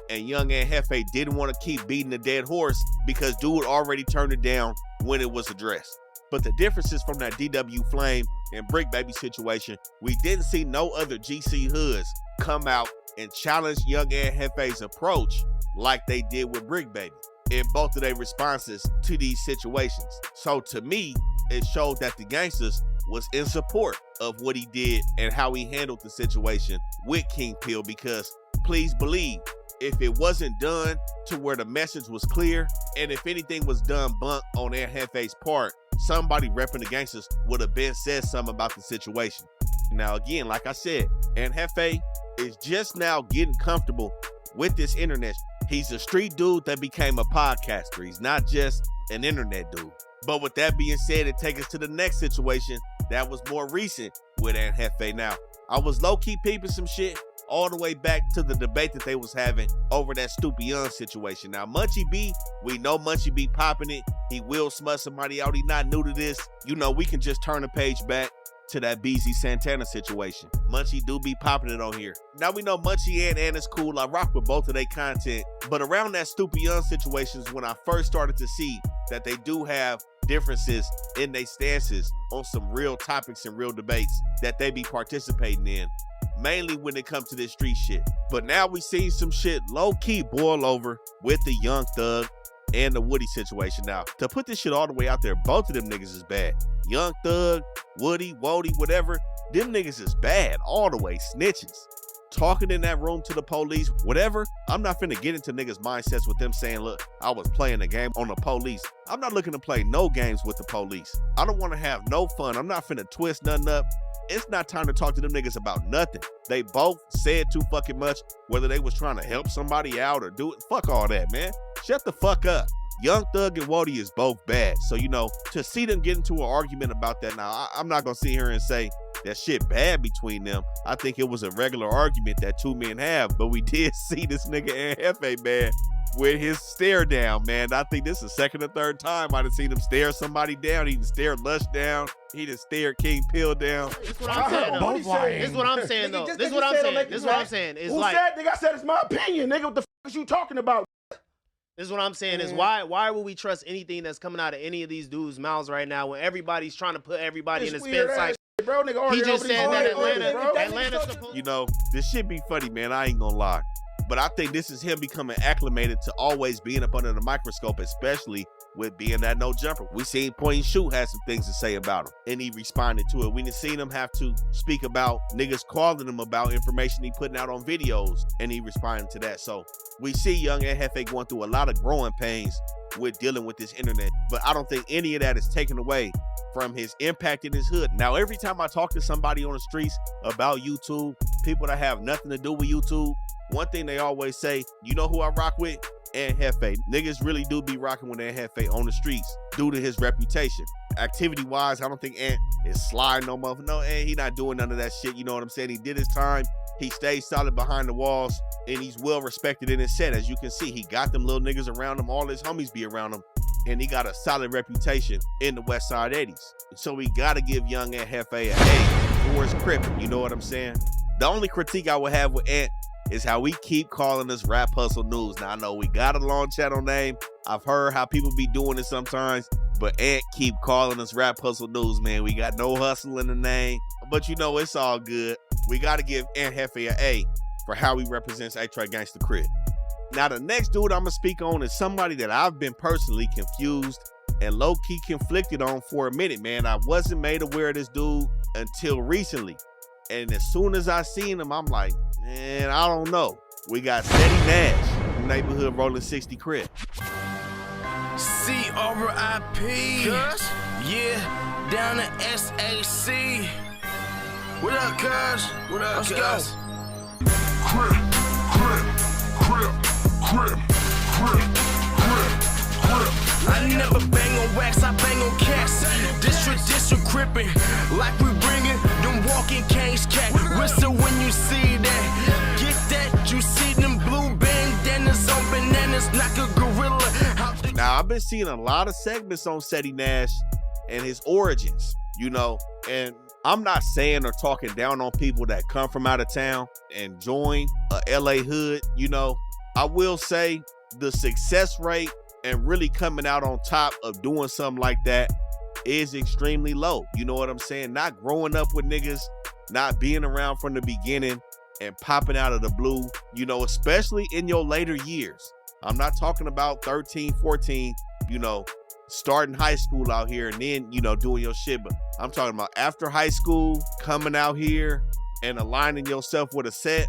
and young Ant Jefe didn't want to keep beating the dead horse because dude already turned it down when it was addressed. But the differences from that DW Flame and Brick Baby situation, we didn't see no other GC hoods come out and challenge young Ant Jefe's approach like they did with Brick Baby in both of their responses to these situations. So to me, it showed that the gangsters was in support of what he did and how he handled the situation with King Pill, because please believe, if it wasn't done to where the message was clear, and if anything was done bunk on Ant Jefe's part, somebody repping the gangsters would have been said something about the situation. Now again, like I said, Ant Jefe is just now getting comfortable with this internet. He's a street dude that became a podcaster. He's not just an internet dude. But with that being said, it takes us to the next situation that was more recent with Ant Jefe. Now, I was low-key peeping some shit all the way back to the debate that they was having over that Stupid Young situation. Now, Munchie B, we know Munchie B popping it. He will smut somebody out. He not new to this. You know, we can just turn the page back to that Beezy Santana situation. Munchie do be popping it on here. Now we know Munchie and Ant is cool. I rock with both of their content. But around that Stupid Young situation is when I first started to see that they do have differences in their stances on some real topics and real debates that they be participating in, mainly when it comes to this street shit. But now we see some shit low-key boil over with the Young Thug and the Woody situation. Now, to put this shit all the way out there, both of them niggas is bad. Young Thug, Woody, Wody, whatever, them niggas is bad all the way, snitches. Talking in that room to the police, whatever. I'm not finna get into niggas' mindsets with them saying, look, I was playing a game on the police. I'm not looking to play no games with the police. I don't want to have no fun. I'm not finna twist nothing up. It's not time to talk to them niggas about nothing. They both said too fucking much, whether they was trying to help somebody out or do it. Fuck all that, man. Shut the fuck up. Young Thug and Wody is both bad. So, you know, to see them get into an argument about that now, I'm not going to sit here and say that shit bad between them. I think it was a regular argument that two men have, but we did see this nigga Ant Jefe, man, with his stare down, man. I think this is the second or third time I done seen him stare somebody down. He done stared Lush down. He done stared King Pill down. This is what I'm saying, though. This is what I'm saying, though. This is what I'm saying. This is what I'm saying. It's Who like, said, nigga, I said it's my opinion, nigga. What the fuck is you talking about? This is what I'm saying is why would we trust anything that's coming out of any of these dudes' mouths right now when everybody's trying to put everybody in a spin cycle? Bro, nigga, he just said that Atlanta's supposed. You know, this shit be funny, man. I ain't gonna lie. But I think this is him becoming acclimated to always being up under the microscope, especially with being that No Jumper. We seen Point and Shoot had some things to say about him, and he responded to it. We done seen him have to speak about niggas calling him about information he putting out on videos, and he responded to that. So we see young Ant Jefe going through a lot of growing pains with dealing with this internet, but I don't think any of that is taken away from his impact in his hood. Now, every time I talk to somebody on the streets about YouTube, people that have nothing to do with YouTube, one thing they always say, you know who I rock with? Ant Jefe. Niggas really do be rocking with Ant Jefe on the streets due to his reputation. Activity-wise, I don't think Ant is sliding no motherfucker. No, Ant, he not doing none of that shit. You know what I'm saying? He did his time. He stayed solid behind the walls, and he's well respected in his set. As you can see, he got them little niggas around him. All his homies be around him. and he got a solid reputation in the West Side 80s. So we gotta give young Ant Jefe an A for his Crip. You know what I'm saying? The only critique I would have with Ant is how we keep calling this Rap Hustle News. Now I know we got a long channel name. I've heard how people be doing it sometimes, but Ant keep calling us Rap Hustle News, man. We got no hustle in the name, but you know, it's all good. We gotta give Ant Jefe an A for how he represents A-Tray Gangsta Crip. Now, the next dude I'm gonna speak on is somebody that I've been personally confused and low-key conflicted on for a minute, man. I wasn't made aware of this dude until recently. And as soon as I seen him, I'm like, man, I don't know. We got Ceddy Nash, neighborhood rolling 60 Crip. C-R-I-P. Yeah, down to SAC. What up, cuz? What up, cuz? Crip, Crip, Crip, Crip, Crip, Crip, Crip. I never bang on wax, I bang on cats. District crippin', like we bringin' them walking canes cat. Whistle when you see that. Get that, you see them blue bandanas on bananas, knock a gorilla. Now, I've been seeing a lot of segments on Ceddy Nash and his origins, you know, and I'm not saying or talking down on people that come from out of town and join a LA hood, you know. I will say the success rate and really coming out on top of doing something like that is extremely low. You know what I'm saying? Not growing up with niggas, not being around from the beginning and popping out of the blue, you know, especially in your later years. I'm not talking about 13, 14, you know, starting high school out here and then, you know, doing your shit. But I'm talking about after high school, coming out here and aligning yourself with a set.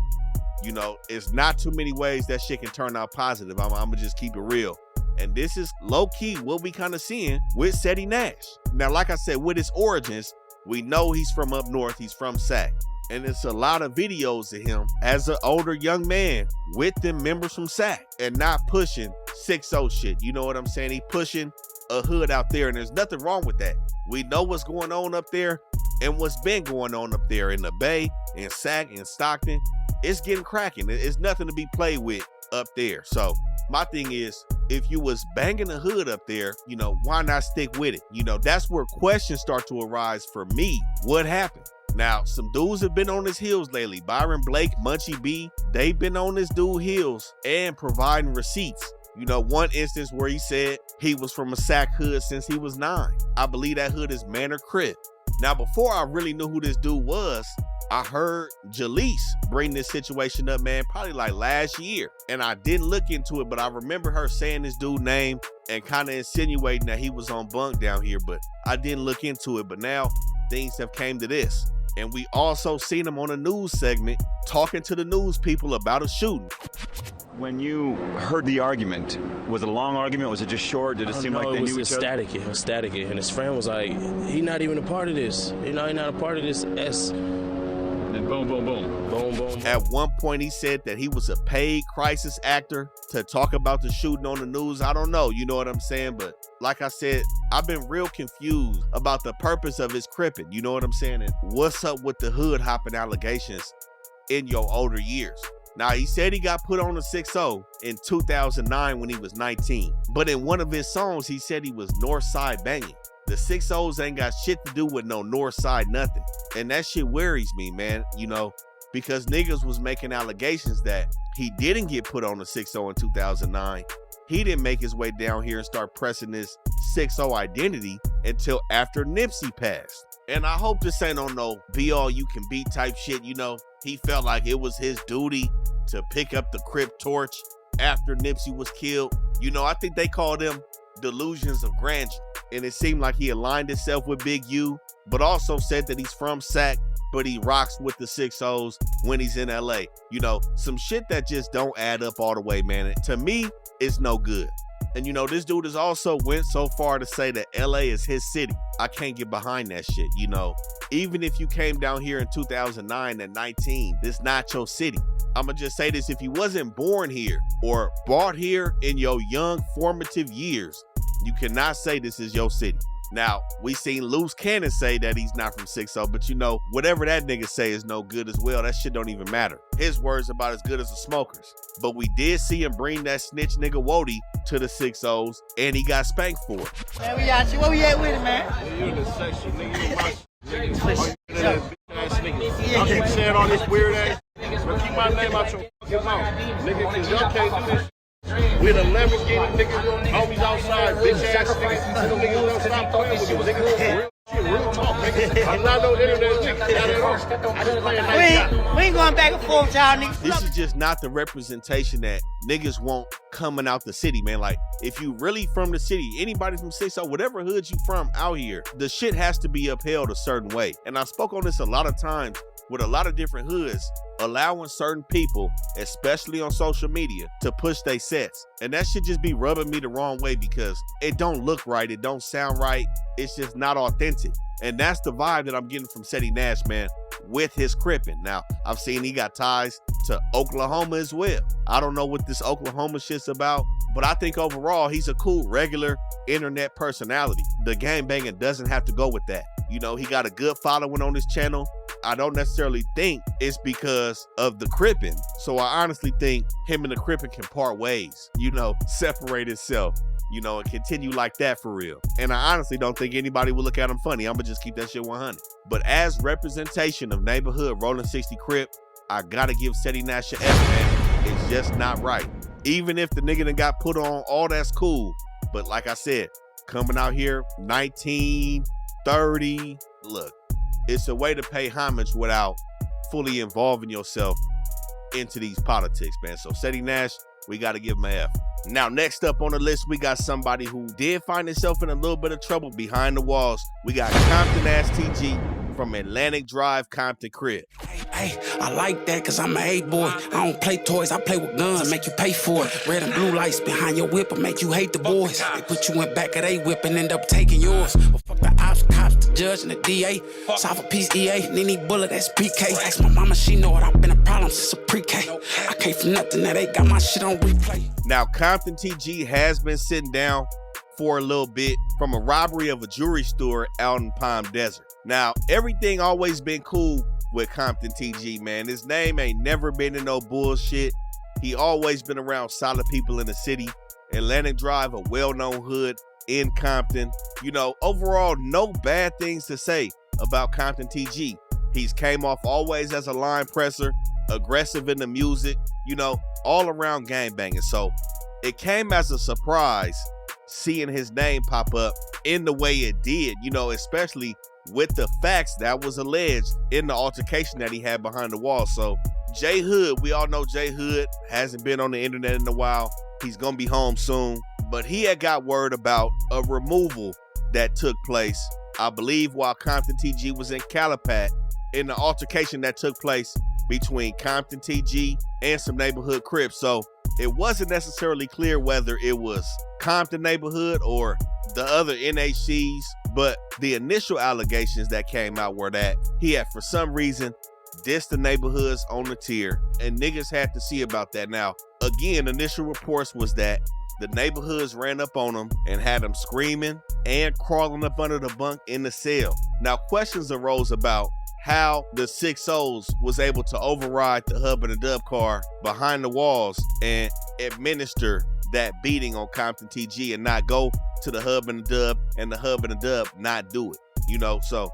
You know, it's not too many ways that shit can turn out positive. I'm gonna just keep it real. And this is low-key what we kind of seeing with Ceddy Nash. Now, like I said, with his origins, we know he's from up north. He's from Sac. And it's a lot of videos of him as an older young man with them members from Sac and not pushing 6-0 shit. You know what I'm saying? He pushing a hood out there, and there's nothing wrong with that. We know what's going on up there and what's been going on up there in the Bay, in Sac, in Stockton. It's getting cracking. It's nothing to be played with up there. So my thing is, if you was banging the hood up there, you know, why not stick with it? You know, that's where questions start to arise for me. What happened? Now, some dudes have been on his heels lately. Byron Blake, Munchie B, they've been on this dude heels and providing receipts. You know, one instance where he said he was from a Sac hood since he was 9. I believe that hood is Manor Crip. Now, before I really knew who this dude was, I heard Jaleese bring this situation up, man, probably like last year. And I didn't look into it, but I remember her saying this dude's name and kind of insinuating that he was on bunk down here, but I didn't look into it. But now things have came to this. And we also seen him on a news segment talking to the news people about a shooting. When you heard the argument, was it a long argument? Was it just short? Did it seem like they knew each other? It was static. And his friend was like, he not even a part of this. You know, he not a part of this S. And boom, boom, boom. Boom, boom. At one point, he said that he was a paid crisis actor to talk about the shooting on the news. I don't know, you know what I'm saying? But like I said, I've been real confused about the purpose of his cripping. You know what I'm saying? And what's up with the hood hopping allegations in your older years? Now, he said he got put on a 6-0 in 2009 when he was 19. But in one of his songs, he said he was north side banging. The 6-0s ain't got shit to do with no north side nothing. And that shit worries me, man, you know, because niggas was making allegations that he didn't get put on a 6-0 in 2009. He didn't make his way down here and start pressing this 6-0 identity until after Nipsey passed. And I hope this ain't on no be all you can be type shit, you know. He felt like it was his duty to pick up the Crip torch after Nipsey was killed. You know, I think they call them delusions of grandeur. And it seemed like he aligned himself with Big U, but also said that he's from Sac, but he rocks with the 6-0s when he's in LA. You know, some shit that just don't add up all the way, man. To me, it's no good. And you know, this dude has also went so far to say that LA is his city. I can't get behind that shit, you know. Even if you came down here in 2009 at 19, this not your city. I'ma just say this, if you wasn't born here or brought here in your young formative years, you cannot say this is your city. Now, we seen Luce Cannon say that he's not from 6-0, but you know, whatever that nigga say is no good as well. That shit don't even matter. His word's about as good as the smokers. But we did see him bring that snitch nigga Woody to the 6-0s, and he got spanked for it. Man, we out you. Where we at with it, man? You in the section, nigga. You my nigga. I keep saying all this weird ass, but keep my name out your fucking mouth, nigga, because y'all can't do this. We the Lamborghini niggas, homies outside, bitch ass niggas. Them niggas don't stop playing with you, niggas. Real talk, nigga. I'm not no internet nigga. Not at all. I just play a nice guy. We ain't going back and forth, y'all niggas. This is just not the representation that niggas want coming out the city, man. Like, if you really from the city, anybody from 6-0, whatever hood you from out here, the shit has to be upheld a certain way. And I spoke on this a lot of times with a lot of different hoods, allowing certain people, especially on social media, to push their sets. And that should just be rubbing me the wrong way because it don't look right, it don't sound right, it's just not authentic. And that's the vibe that I'm getting from Ceddy Nash, man, with his cripping. Now, I've seen he got ties to Oklahoma as well. I don't know what this Oklahoma shit's about, but I think overall he's a cool, regular internet personality. The gangbanging doesn't have to go with that. You know, he got a good following on his channel. I don't necessarily think it's because of the cripping. So I honestly think him and the cripping can part ways, you know, separate itself, you know, and continue like that for real. And I honestly don't think anybody will look at him funny. I'm gonna just keep that shit 100. But as representation of neighborhood Rolling 60 Crip, I gotta give Ceddy Nash an F, man. It's just not right. Even if the nigga done got put on, all that's cool. But like I said, coming out here 19, 30, look, it's a way to pay homage without fully involving yourself into these politics, man. So Ceddy Nash, we got to give him an F. Now, next up on the list, we got somebody who did find himself in a little bit of trouble behind the walls. We got ComptonAssTG from Atlantic Drive, Compton Crib. Hey, I like that because I'm an A-boy. I don't play toys, I play with guns, make you pay for it. Red and blue lights behind your whip will make you hate the boys. They put you in back of they whip and end up taking yours. Well, fuck the ops, cops, the judge, and the DA. Solve a piece EA, Nene Bullet, that's PK. Ask my mama, she know it, I've been a problem since a pre-K. I came from nothing, now they got my shit on replay. Now, Compton TG has been sitting down for a little bit from a robbery of a jewelry store out in Palm Desert. Now, everything always been cool with Compton TG, man. His name ain't never been in no bullshit. He always been around solid people in the city. Atlantic Drive, a well-known hood in Compton. You know, overall, no bad things to say about Compton TG. He's came off always as a line presser, aggressive in the music, you know, all around gangbanging. So it came as a surprise seeing his name pop up in the way it did, you know, especially with the facts that was alleged in the altercation that he had behind the wall. So JHood, we all know JHood hasn't been on the internet in a while. He's gonna be home soon, but he had got word about a removal that took place, I believe, while Compton TG was in Calipat in the altercation that took place between Compton TG and some neighborhood Crips. So it wasn't necessarily clear whether it was Compton neighborhood or the other NHCs, but the initial allegations that came out were that he had, for some reason, dissed the neighborhoods on the tier, and niggas had to see about that. Now, again, initial reports was that the neighborhoods ran up on him and had him screaming and crawling up under the bunk in the cell. Now, questions arose about how the 6-0s was able to override the hub and the dub car behind the walls and administer that beating on Compton TG and not go to the hub and the dub, and the hub and the dub not do it, you know? So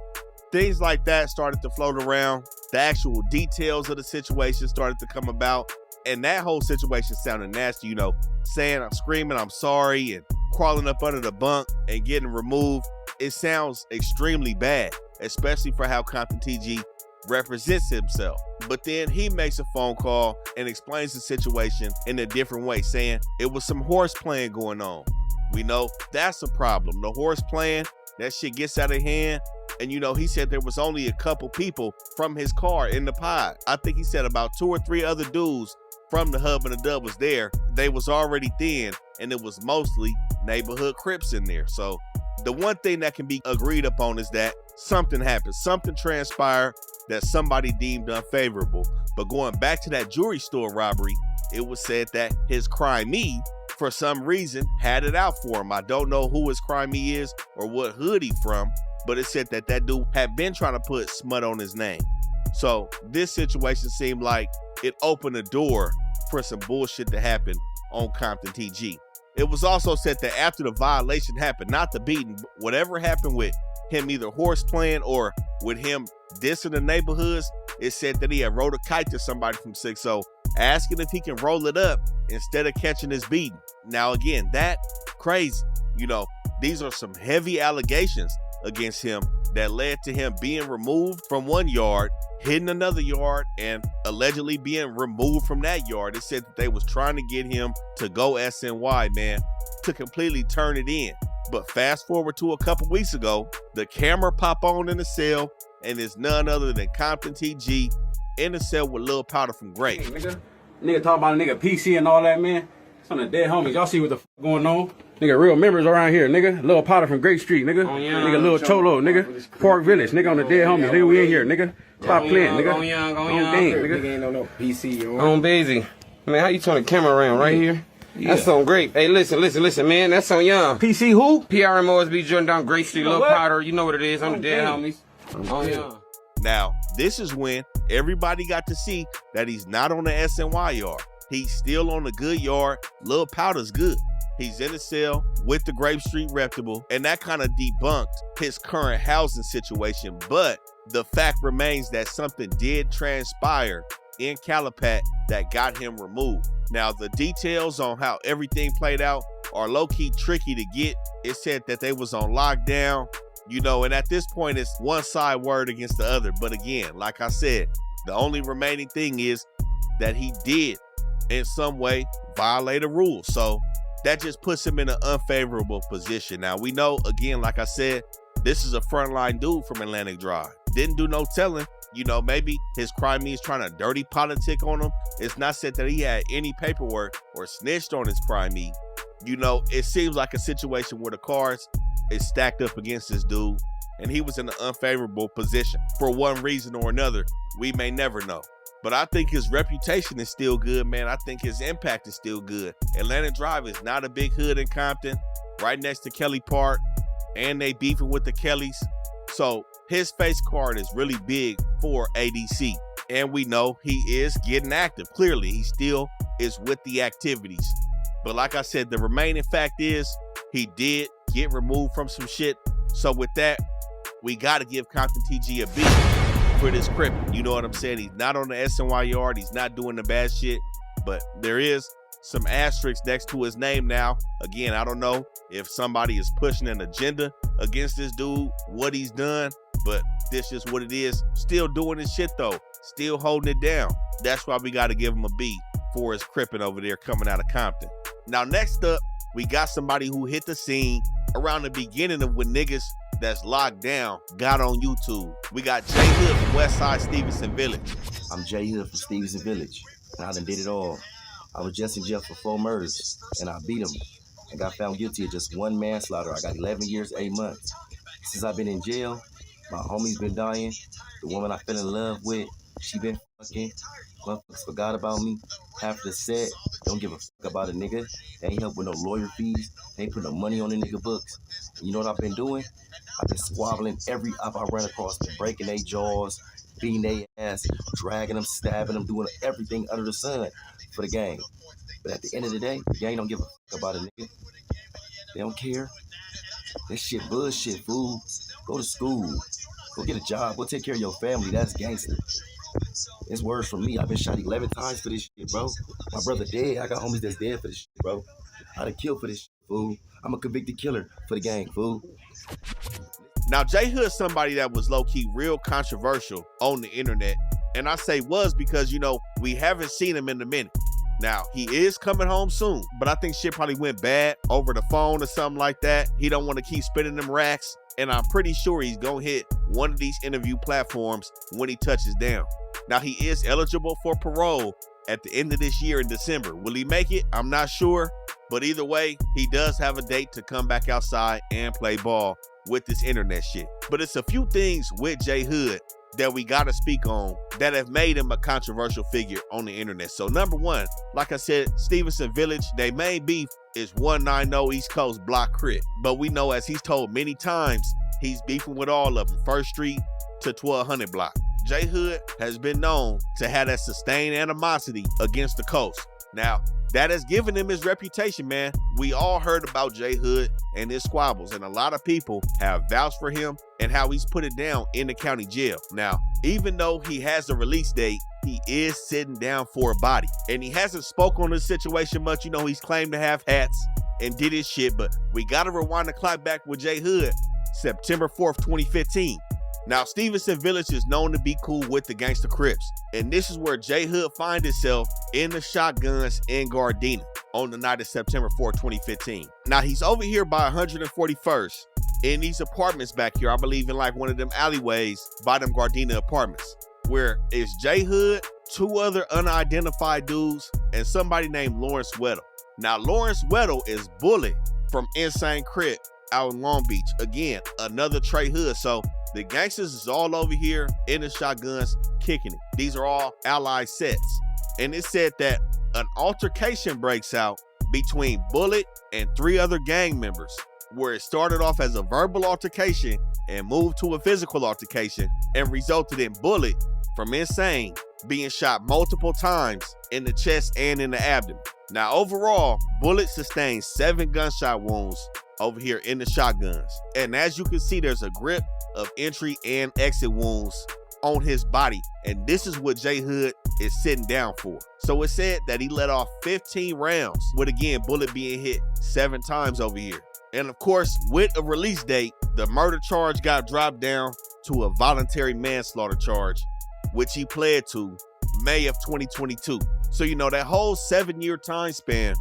things like that started to float around. The actual details of the situation started to come about, and that whole situation sounded nasty, you know, saying I'm screaming, I'm sorry, and crawling up under the bunk and getting removed. It sounds extremely bad, especially for how Compton TG represents himself. But then he makes a phone call and explains the situation in a different way, saying it was some horse playing going on. We know that's a problem. The horse playing, that shit gets out of hand. And you know, he said there was only a couple people from his car in the pod. I think he said about 2 or 3 other dudes from the hub and the dub was there. They was already thin, and it was mostly neighborhood Crips in there. So the one thing that can be agreed upon is that something happened. Something transpired that somebody deemed unfavorable. But going back to that jewelry store robbery, it was said that his crimee for some reason, had it out for him. I don't know who his crime he is or what hood he from, but it said that that dude had been trying to put smut on his name. So this situation seemed like it opened the door for some bullshit to happen on ComptonTG. It was also said that after the violation happened, not the beating, whatever happened with him either horse playing or with him dissing the neighborhoods, it said that he had rode a kite to somebody from 6-0, asking if he can roll it up instead of catching his beating. Now again, that crazy. You know, these are some heavy allegations against him that led to him being removed from one yard, hitting another yard, and allegedly being removed from that yard. It said that they was trying to get him to go SNY, man, to completely turn it in. But fast forward to a couple weeks ago, the camera pop on in the cell, and it's none other than ComptonTG in the cell with Lil Powder from Great. Hey, nigga talk about a nigga PC and all that, man. It's on the dead homies. Y'all see what the f going on? Nigga, real members around here, nigga. Lil Powder from Great Street, nigga. Oh, yeah, nigga, Lil Cholo, nigga. Park Village, nigga, on the dead homies. Nigga, we in here, nigga. Stop playing, nigga. Go young, nigga. Ain't no PC. On Beezy. Man, how you turn the camera around right here? Yeah. That's on Great. Hey, listen, man. That's on young. PC who? PRMOSB Jordan down Great Street, Lil Powder. You know what it is. I'm the dead homies. Oh, yeah. Now, this is when everybody got to see that he's not on the SNY yard. He's still on the good yard. Lil Powder's good. He's in a cell with the Grape Street Reputable, and that kind of debunked his current housing situation. But the fact remains that something did transpire in Calipat that got him removed. Now, the details on how everything played out are low-key tricky to get. It said that they was on lockdown, you know, and at this point, it's one side word against the other. But again, like I said, the only remaining thing is that he did in some way violate a rule. So that just puts him in an unfavorable position. Now, we know, again, like I said, this is a frontline dude from Atlantic Drive. Didn't do no telling. You know, maybe his crime is trying to dirty politic on him. It's not said that he had any paperwork or snitched on his crime. You know, it seems like a situation where the cards is stacked up against this dude, and he was in an unfavorable position for one reason or another. We may never know. But I think his reputation is still good, man. I think his impact is still good. Atlantic Drive is not a big hood in Compton, right next to Kelly Park, and they beefing with the Kellys. So his face card is really big for ADC. And we know he is getting active. Clearly, he still is with the activities. But like I said, the remaining fact is he did get removed from some shit. So with that, we got to give ComptonTG a beat for this Crip. You know what I'm saying? He's not on the SNY yard. He's not doing the bad shit. But there is some asterisks next to his name now. Again, I don't know if somebody is pushing an agenda against this dude, what he's done, but this is what it is. Still doing his shit though. Still holding it down. That's why we got to give him a B for his cripping over there coming out of Compton. Now, next up, we got somebody who hit the scene around the beginning of when niggas that's locked down got on YouTube. We got JHood from Westside Stevenson Village. I'm JHood from Stevenson Village, and I done did it all. I was just in jail for 4 murders, and I beat him and got found guilty of just 1 manslaughter. I got 11 years, 8 months. Since I've been in jail, my homie's been dying. The woman I fell in love with, she been fucking. Motherfuckers forgot about me. Half the set, don't give a fuck about a nigga. They ain't help with no lawyer fees. They ain't put no money on the nigga books. And you know what I've been doing? I've been squabbling every op I run across, been breaking their jaws, beating their ass, dragging them, stabbing them, doing everything under the sun for the gang. But at the end of the day, the gang don't give a fuck about a nigga. They don't care. That shit bullshit, fool. Go to school. Go get a job. Go take care of your family. That's gangster. It's words from me. I've been shot 11 times for this shit, bro. My brother dead. I got homies that's dead for this shit, bro. I'd have killed for this shit, fool. I'm a convicted killer for the gang, fool. Now, JHood's somebody that was low-key real controversial on the internet. And I say was because, you know, we haven't seen him in a minute. Now, he is coming home soon, but I think shit probably went bad over the phone or something like that. He don't want to keep spending them racks. And I'm pretty sure he's going to hit one of these interview platforms when he touches down. Now, he is eligible for parole at the end of this year in December. Will he make it? I'm not sure. But either way, he does have a date to come back outside and play ball with this internet shit. But it's a few things with JHood that we gotta speak on that have made him a controversial figure on the internet. So number one, like I said, Stevenson Village, they main beef is 190 East Coast Block Crip. But we know, as he's told many times, he's beefing with all of them, 1st Street to 1200 Block. JHood has been known to have that sustained animosity against the coast. Now, that has given him his reputation, man. We all heard about JHood and his squabbles, and a lot of people have vouched for him and how he's put it down in the county jail. Now, even though he has a release date, he is sitting down for a body, and he hasn't spoke on this situation much. You know, he's claimed to have hats and did his shit, but we gotta rewind the clock back with JHood, September 4th, 2015. Now, Stevenson Village is known to be cool with the gangster Crips, and this is where JHood finds himself in the shotguns in Gardena on the night of September 4th, 2015. Now, he's over here by 141st in these apartments back here, I believe in like one of them alleyways by them Gardena apartments, where it's JHood, 2 other unidentified dudes, and somebody named Lawrence Weddle. Now, Lawrence Weddle is Bullet from Insane Crip out in Long Beach. Again, another Trey Hood. So the gangsters is all over here in the shotguns kicking it. These are all allied sets. And it said that an altercation breaks out between Bullet and 3 other gang members, where it started off as a verbal altercation and moved to a physical altercation and resulted in Bullet from Insane being shot multiple times in the chest and in the abdomen. Now, overall, Bullet sustained 7 gunshot wounds over here in the shotguns. And as you can see, there's a grip of entry and exit wounds on his body. And this is what JHood is sitting down for. So it said that he let off 15 rounds, with again, Bullet being hit 7 times over here. And of course, with a release date, the murder charge got dropped down to a voluntary manslaughter charge, which he pled to May of 2022. So, you know, that whole 7-year time span,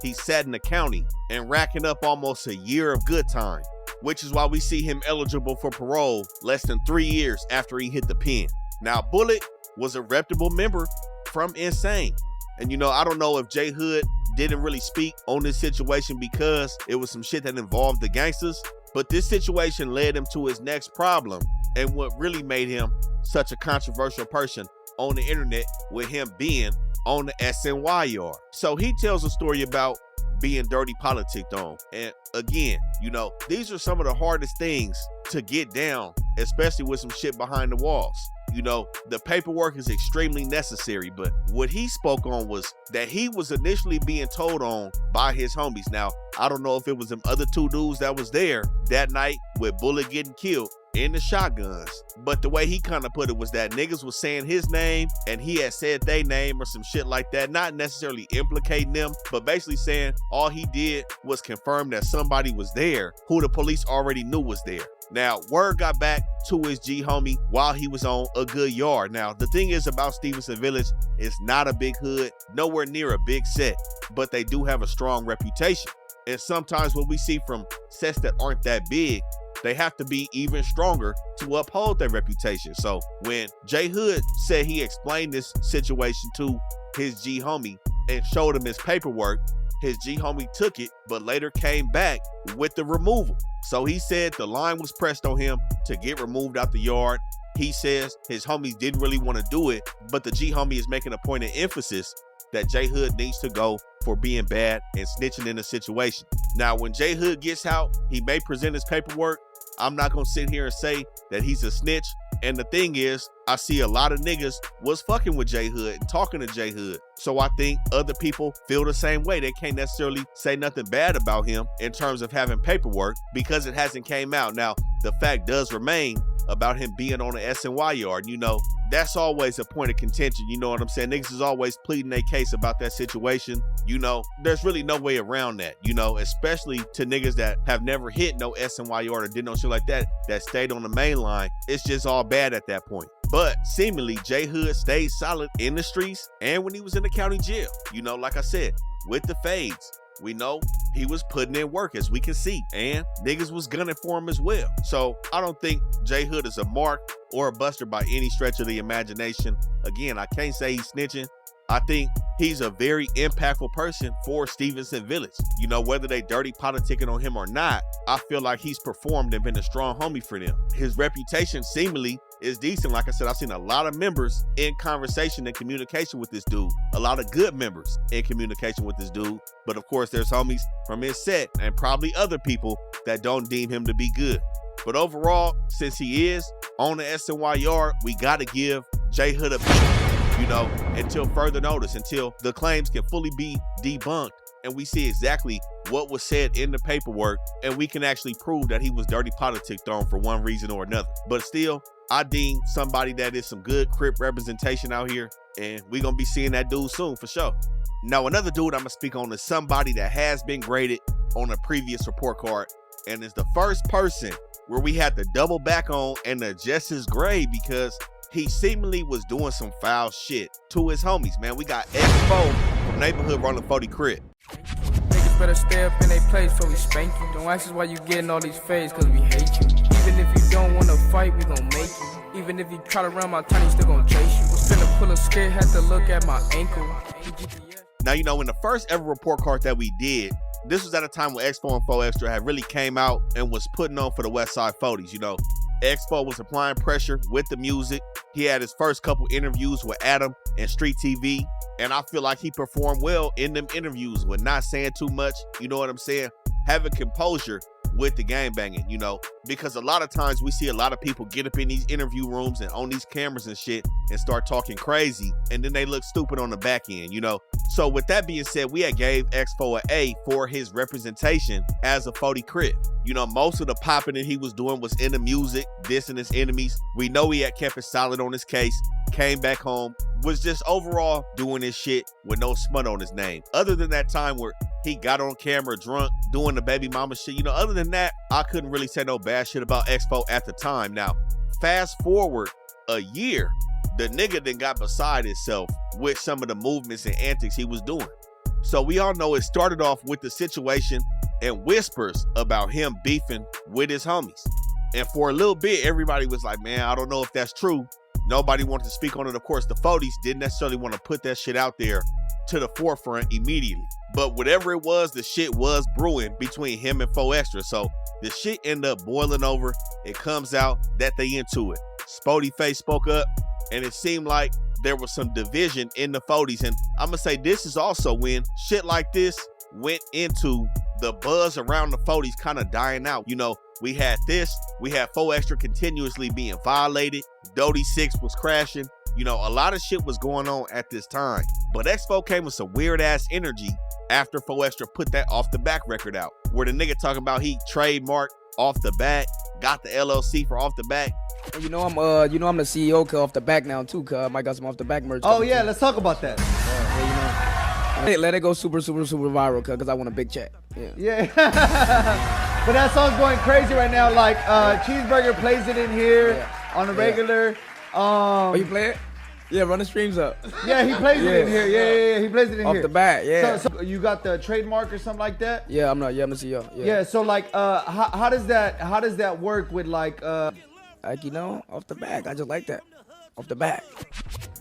he sat in the county and racking up almost a year of good time, which is why we see him eligible for parole less than 3 years after he hit the pen. Now, Bullet was a reputable member from Insane. And, you know, I don't know if JHood didn't really speak on this situation because it was some shit that involved the gangsters, but this situation led him to his next problem and what really made him such a controversial person on the internet, with him being on the SNY yard. So he tells a story about being dirty politicked on. And again, you know, these are some of the hardest things to get down, especially with some shit behind the walls. You know, the paperwork is extremely necessary, but what he spoke on was that he was initially being told on by his homies. Now, I don't know if it was them other 2 dudes that was there that night with Bullet getting killed in the shotguns, but the way he kind of put it was that niggas was saying his name and he had said their name or some shit like that, not necessarily implicating them, but basically saying all he did was confirm that somebody was there who the police already knew was there. Now, word got back to his G homie while he was on a good yard. Now, the thing is about Stevenson Village, it's not a big hood, nowhere near a big set, but they do have a strong reputation. And sometimes what we see from sets that aren't that big, they have to be even stronger to uphold their reputation. So when JHood said he explained this situation to his G homie and showed him his paperwork, his G homie took it, but later came back with the removal. So he said the line was pressed on him to get removed out the yard. He says his homies didn't really want to do it, but the G homie is making a point of emphasis that JHood needs to go for being bad and snitching in a situation. Now, when JHood gets out, he may present his paperwork. I'm not gonna sit here and say that he's a snitch. And the thing is, I see a lot of niggas was fucking with JHood and talking to JHood. So I think other people feel the same way. They can't necessarily say nothing bad about him in terms of having paperwork because it hasn't came out. Now, the fact does remain about him being on the SNY yard. You know, that's always a point of contention. You know what I'm saying? Niggas is always pleading their case about that situation. You know, there's really no way around that, you know, especially to niggas that have never hit no SNY yard or did no shit like that, that stayed on the main line. It's just all bad at that point. But seemingly JHood stayed solid in the streets and when he was in the county jail. You know, like I said, with the fades, we know he was putting in work, as we can see, and niggas was gunning for him as well. So I don't think JHood is a mark or a buster by any stretch of the imagination. Again, I can't say he's snitching. I think he's a very impactful person for Stevenson Village. You know, whether they dirty politicking on him or not, I feel like he's performed and been a strong homie for them. His reputation seemingly is decent. Like I said, I've seen a lot of members in conversation and communication with this dude. A lot of good members in communication with this dude. But of course, there's homies from his set and probably other people that don't deem him to be good. But overall, since he is on the SNY yard, we got to give JHood a beat, you know, until further notice, until the claims can fully be debunked and we see exactly what was said in the paperwork and we can actually prove that he was dirty politicked on for one reason or another. But still, I deem somebody that is some good Crip representation out here, and we're going to be seeing that dude soon for sure. Now, another dude I'm going to speak on is somebody that has been graded on a previous report card, and is the first person where we had to double back on and adjust his grade because he seemingly was doing some foul shit to his homies, man. We got X4 from Neighborhood rolling 40 Crip. Niggas better stay up in their place before we spank you. Don't ask us why you getting all these fades, cause we hate you. Even if you don't wanna fight, we gon' make you. Even if you try to run my tiny, still gon' chase you. Was finna pull a skate, had to look at my ankle. Now, you know, in the first ever report card that we did, this was at a time when X4 and 4 Extra had really came out and was putting on for the West Side 40s, you know. X4 was applying pressure with the music. He had his first couple interviews with Adam and Street TV, and I feel like he performed well in them interviews with not saying too much, you know what I'm saying? Having composure with the gangbanging, you know, because a lot of times we see a lot of people get up in these interview rooms and on these cameras and shit and start talking crazy, and then they look stupid on the back end, you know. So with that being said, we had gave X4 an A for his representation as a 40 Crip. You know, most of the popping that he was doing was in the music, dissing his enemies. We know he had kept it solid on his case, came back home, was just overall doing his shit with no smut on his name. Other than that time where he got on camera drunk, doing the baby mama shit, you know, other than that, I couldn't really say no bad shit about X4 at the time. Now, fast forward a year, the nigga then got beside himself with some of the movements and antics he was doing. So we all know it started off with the situation and whispers about him beefing with his homies. And for a little bit, everybody was like, man, I don't know if that's true. Nobody wanted to speak on it. Of course, the 40s didn't necessarily want to put that shit out there to the forefront immediately. But whatever it was, the shit was brewing between him and 4 Extra. So the shit ended up boiling over. It comes out that they into it. Spody Face spoke up, and it seemed like there was some division in the 40s. And I'm gonna say this is also when shit like this went into the buzz around the 40s kind of dying out. You know, we had this, we had 4 Extra continuously being violated. Dodie 6 was crashing. You know, a lot of shit was going on at this time. But X4 came with some weird ass energy after 4 Extra put that Off the Back record out, where the nigga talking about he trademarked Off the Back, got the LLC for Off the Back. You know I'm the CEO Off the Back now too, cuz I might got some Off the Back merch. Oh yeah, let's talk about that. Hey, let it go super viral, cuz I want a big check. Yeah. But that song's going crazy right now. Like Cheeseburger plays it in here on a regular. Oh, you play it? Yeah, run the streams up. Yeah, he plays it in here. Yeah, he plays it in Off here. Off the Bat, yeah. So you got the trademark or something like that? Yeah, I'm the CEO. Yeah. So like, how does that work with like you know, Off the Back? I just like that. Off the Back.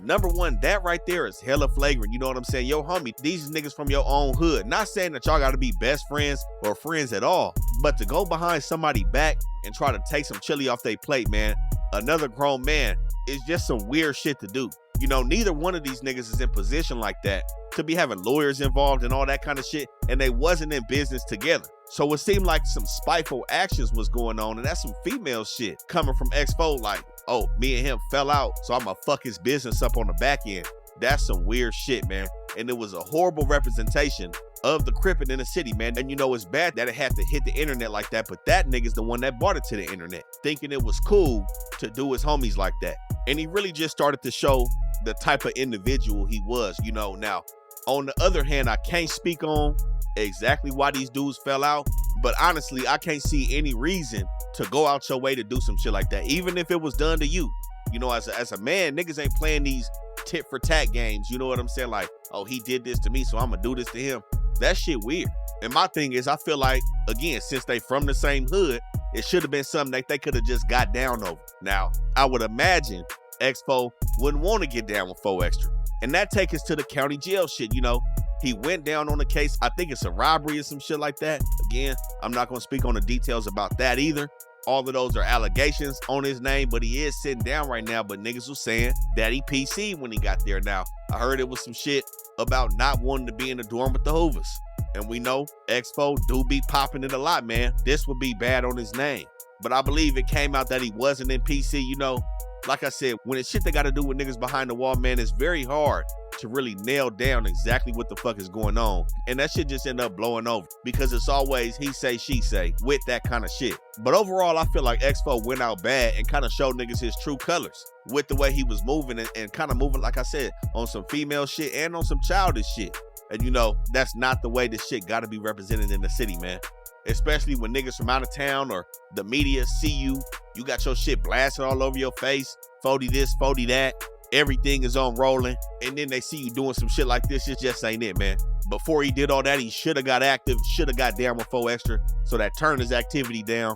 Number one, that right there is hella flagrant. You know what I'm saying? Yo, homie, these niggas from your own hood. Not saying that y'all gotta be best friends or friends at all, but to go behind somebody's back and try to take some chili off their plate, man, another grown man, is just some weird shit to do. You know, neither one of these niggas is in position like that to be having lawyers involved and all that kind of shit, and they wasn't in business together. So it seemed like some spiteful actions was going on, and that's some female shit coming from X4, like, oh, me and him fell out, so I'ma fuck his business up on the back end. That's some weird shit, man. And it was a horrible representation of the Crippin' in the city, man. And you know, it's bad that it had to hit the internet like that, but that nigga's the one that brought it to the internet, thinking it was cool to do his homies like that. And he really just started to show the type of individual he was, you know. Now, on the other hand, I can't speak on exactly why these dudes fell out, but honestly, I can't see any reason to go out your way to do some shit like that, even if it was done to you. You know, as a man, niggas ain't playing these tit for tat games, you know what I'm saying? Like, oh, he did this to me, so I'm gonna do this to him. That shit weird. And my thing is, I feel like, again, since they from the same hood, it should have been something that they could have just got down over. Now, I would imagine X4 wouldn't want to get down with 4 Extra. And that takes us to the county jail shit, you know. He went down on the case. I think it's a robbery or some shit like that. Again, I'm not going to speak on the details about that either. all of those are allegations on his name, but he is sitting down right now. But niggas was saying that he PC when he got there. Now, I heard it was some shit about not wanting to be in the dorm with the Hoovers. And we know Expo do be popping it a lot, man. This would be bad on his name. But I believe it came out that he wasn't in PC, you know. Like I said, when it's shit that got to do with niggas behind the wall, man, it's very hard to really nail down exactly what the fuck is going on. And that shit just end up blowing over because it's always he say, she say with that kind of shit. But overall, I feel like Expo went out bad and kind of showed niggas his true colors with the way he was moving and kind of moving, like I said, on some female shit and on some childish shit. And you know, that's not the way this shit got to be represented in the city, man. Especially when niggas from out of town or the media see you got your shit blasted all over your face, 40 this, 40 that, everything is on rolling, and then they see you doing some shit like this, it just ain't it, man. Before he did all that, he should have got active, should have got down with 4 Extra, so that turned his activity down.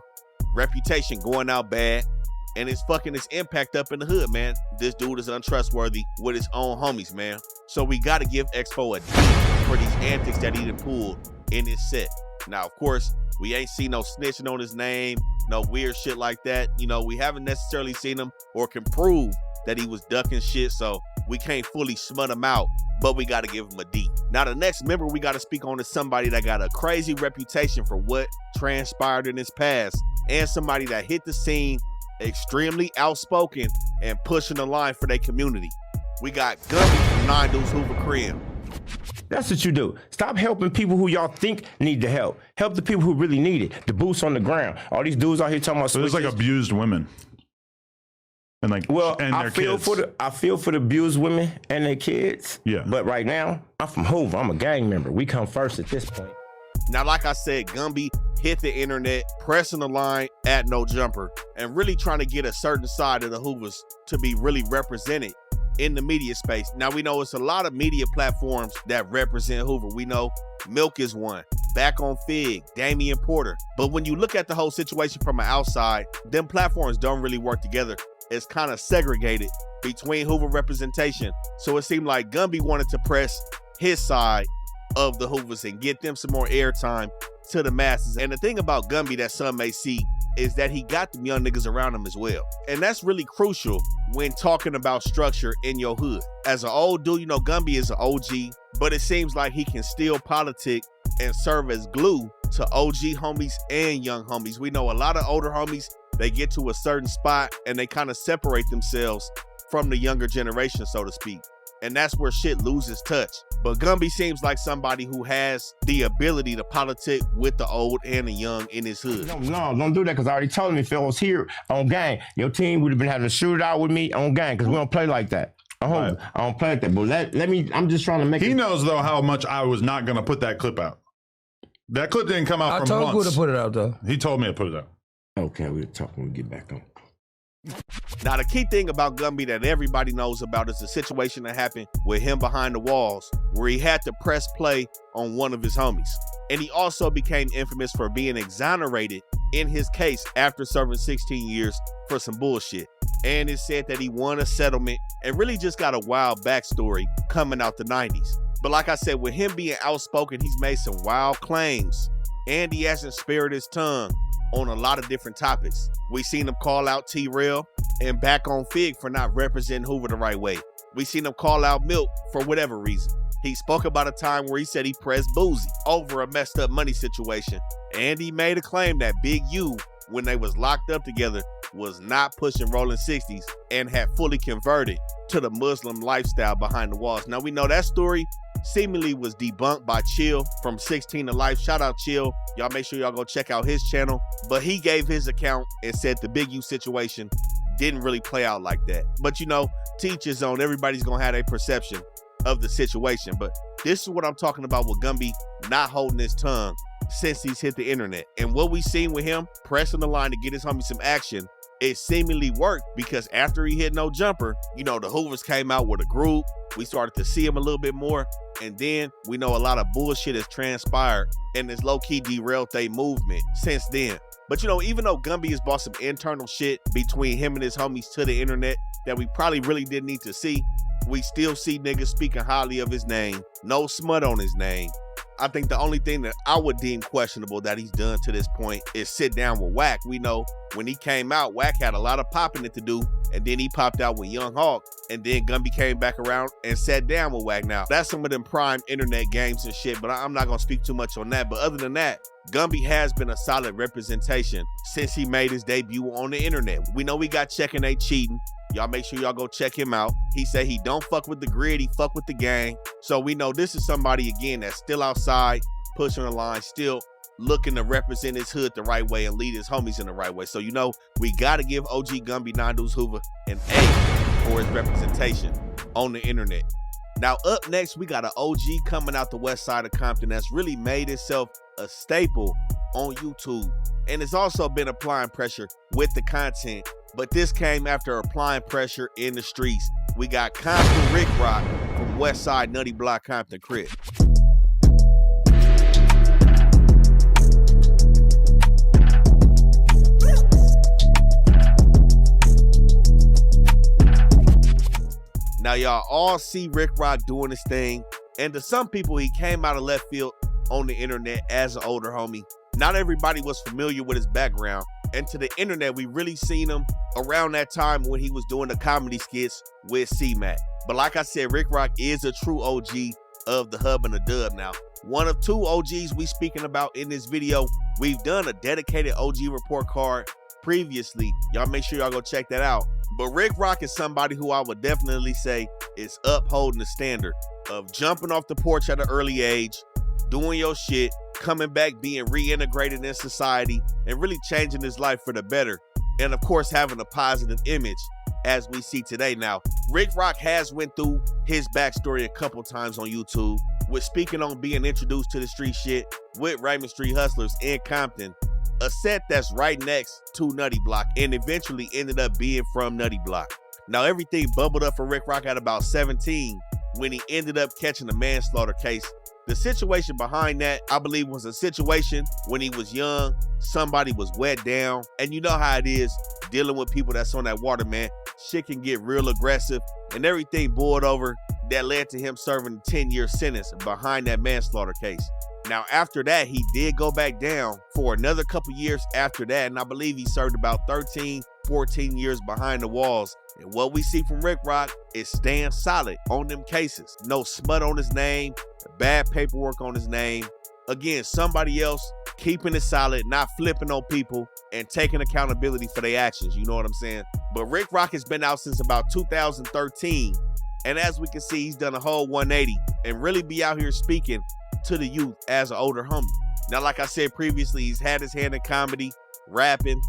Reputation going out bad, and it's fucking his impact up in the hood, man. This dude is untrustworthy with his own homies, man. So we gotta give Expo a D for these antics that he done pulled in his set. Now, of course, we ain't seen no snitching on his name, no weird shit like that. You know, we haven't necessarily seen him or can prove that he was ducking shit, so we can't fully smut him out, but we got to give him a D. Now, the next member we got to speak on is somebody that got a crazy reputation for what transpired in his past, and somebody that hit the scene extremely outspoken and pushing the line for their community. We got Gumby from 9 Deuce Hoover Crib. That's what you do. Stop helping people who y'all think need the help. Help the people who really need it. The boots on the ground. All these dudes out here talking about. So there's like abused women, and like and I their feel kids. I feel for the abused women and their kids. Yeah. But right now, I'm from Hoover. I'm a gang member. We come first at this point. Now, like I said, Gumby hit the internet, pressing the line at No Jumper, and really trying to get a certain side of the Hoovers to be really represented in the media space. Now, we know it's a lot of media platforms that represent Hoover. We know Milk is one, Back on Fig, Damian Porter. But when you look at the whole situation from the outside, them platforms don't really work together. It's kind of segregated between Hoover representation. So it seemed like Gumby wanted to press his side of the Hoovers and get them some more airtime to the masses. And the thing about Gumby that some may see is that he got them young niggas around him as well. And that's really crucial when talking about structure in your hood. As an old dude, you know, Gumby is an OG, but it seems like he can still politic and serve as glue to OG homies and young homies. We know a lot of older homies, they get to a certain spot and they kind of separate themselves from the younger generation, so to speak. And that's where shit loses touch. But Gumby seems like somebody who has the ability to politic with the old and the young in his hood. No, don't do that, because I already told him if I was here on gang, your team would have been having a shootout with me on gang, because we don't play like that. I don't play like that, but let me, I'm just trying to make He knows, though, how much I was not going to put that clip out. That clip didn't come out from once. I told you to put it out, though. He told me to put it out. Okay, we'll talk when we get back on. Now, the key thing about Gumby that everybody knows about is the situation that happened with him behind the walls, where he had to press play on one of his homies. And he also became infamous for being exonerated in his case after serving 16 years for some bullshit. And it said that he won a settlement and really just got a wild backstory coming out the 90s. But like I said, with him being outspoken, he's made some wild claims, and he hasn't spared his tongue on a lot of different topics. We seen him call out T-Rail and Back on Fig for not representing Hoover the right way. We seen him call out Milk for whatever reason. He spoke about a time where he said he pressed Boozy over a messed up money situation. And he made a claim that Big U, when they was locked up together, was not pushing rolling 60s and had fully converted to the Muslim lifestyle behind the walls. Now, we know that story seemingly was debunked by Chill from 16 to Life. Shout out Chill. Y'all make sure y'all go check out his channel. But he gave his account and said the Big U situation didn't really play out like that. But you know, teach his own. Everybody's gonna have a perception of the situation. But this is what I'm talking about with Gumby not holding his tongue since he's hit the internet. And what we seen with him pressing the line to get his homie some action, it seemingly worked, because after he hit No Jumper, you know, the Hoovers came out with a group. We started to see him a little bit more. And then we know a lot of bullshit has transpired and it's low-key derailed their movement since then. But you know, even though Gumby has brought some internal shit between him and his homies to the internet that we probably really didn't need to see, we still see niggas speaking highly of his name. No smut on his name. I think the only thing that I would deem questionable that he's done to this point is sit down with Wack. We know when he came out, Wack had a lot of popping it to do, and then he popped out with Young Hawk, and then Gumby came back around and sat down with Wack. Now, that's some of them prime internet games and shit, but I'm not gonna speak too much on that. But other than that, Gumby has been a solid representation since he made his debut on the internet. We know we got Checkin' Ain't Cheating. Y'all make sure y'all go check him out. He said he don't fuck with the grid, he fuck with the gang. So we know this is somebody, again, that's still outside, pushing the line, still looking to represent his hood the right way and lead his homies in the right way. So, you know, we got to give OG Gumby 9 Deuce Hoover an A for his representation on the internet. Now, up next, we got an OG coming out the west side of Compton that's really made itself a staple on YouTube. And it's also been applying pressure with the content, but this came after applying pressure in the streets. We got Compton Ricc Roc from West Side Nutty Block Compton Crip. Now, y'all all see Ricc Roc doing his thing, and to some people, he came out of left field on the internet as an older homie. Not everybody was familiar with his background, and to the internet, we really seen him around that time when he was doing the comedy skits with C-Mac. But like I said, Ricc Roc is a true OG of the hub and the dub now. One of two OGs we speaking about in this video. We've done a dedicated OG report card previously. Y'all make sure y'all go check that out. But Ricc Roc is somebody who I would definitely say is upholding the standard of jumping off the porch at an early age, doing your shit, coming back, being reintegrated in society, and really changing his life for the better. And of course, having a positive image as we see today. Now, Ricc Roc has went through his backstory a couple times on YouTube, with speaking on being introduced to the street shit with Raymond Street Hustlers in Compton, a set that's right next to Nutty Block, and eventually ended up being from Nutty Block. Now, everything bubbled up for Ricc Roc at about 17 when he ended up catching a manslaughter case. The situation behind that, I believe, was a situation when he was young, somebody was wet down, and you know how it is dealing with people that's on that water, man. Shit can get real aggressive, and everything boiled over that led to him serving a 10-year sentence behind that manslaughter case. Now, after that, he did go back down for another couple years after that, and I believe he served about 13, 14 years behind the walls. And what we see from Ricc Roc is staying solid on them cases. No smut on his name, bad paperwork on his name. Again, somebody else keeping it solid, not flipping on people, and taking accountability for their actions. You know what I'm saying? But Ricc Roc has been out since about 2013. And as we can see, he's done a whole 180 and really be out here speaking to the youth as an older homie. Now, like I said previously, he's had his hand in comedy, rapping,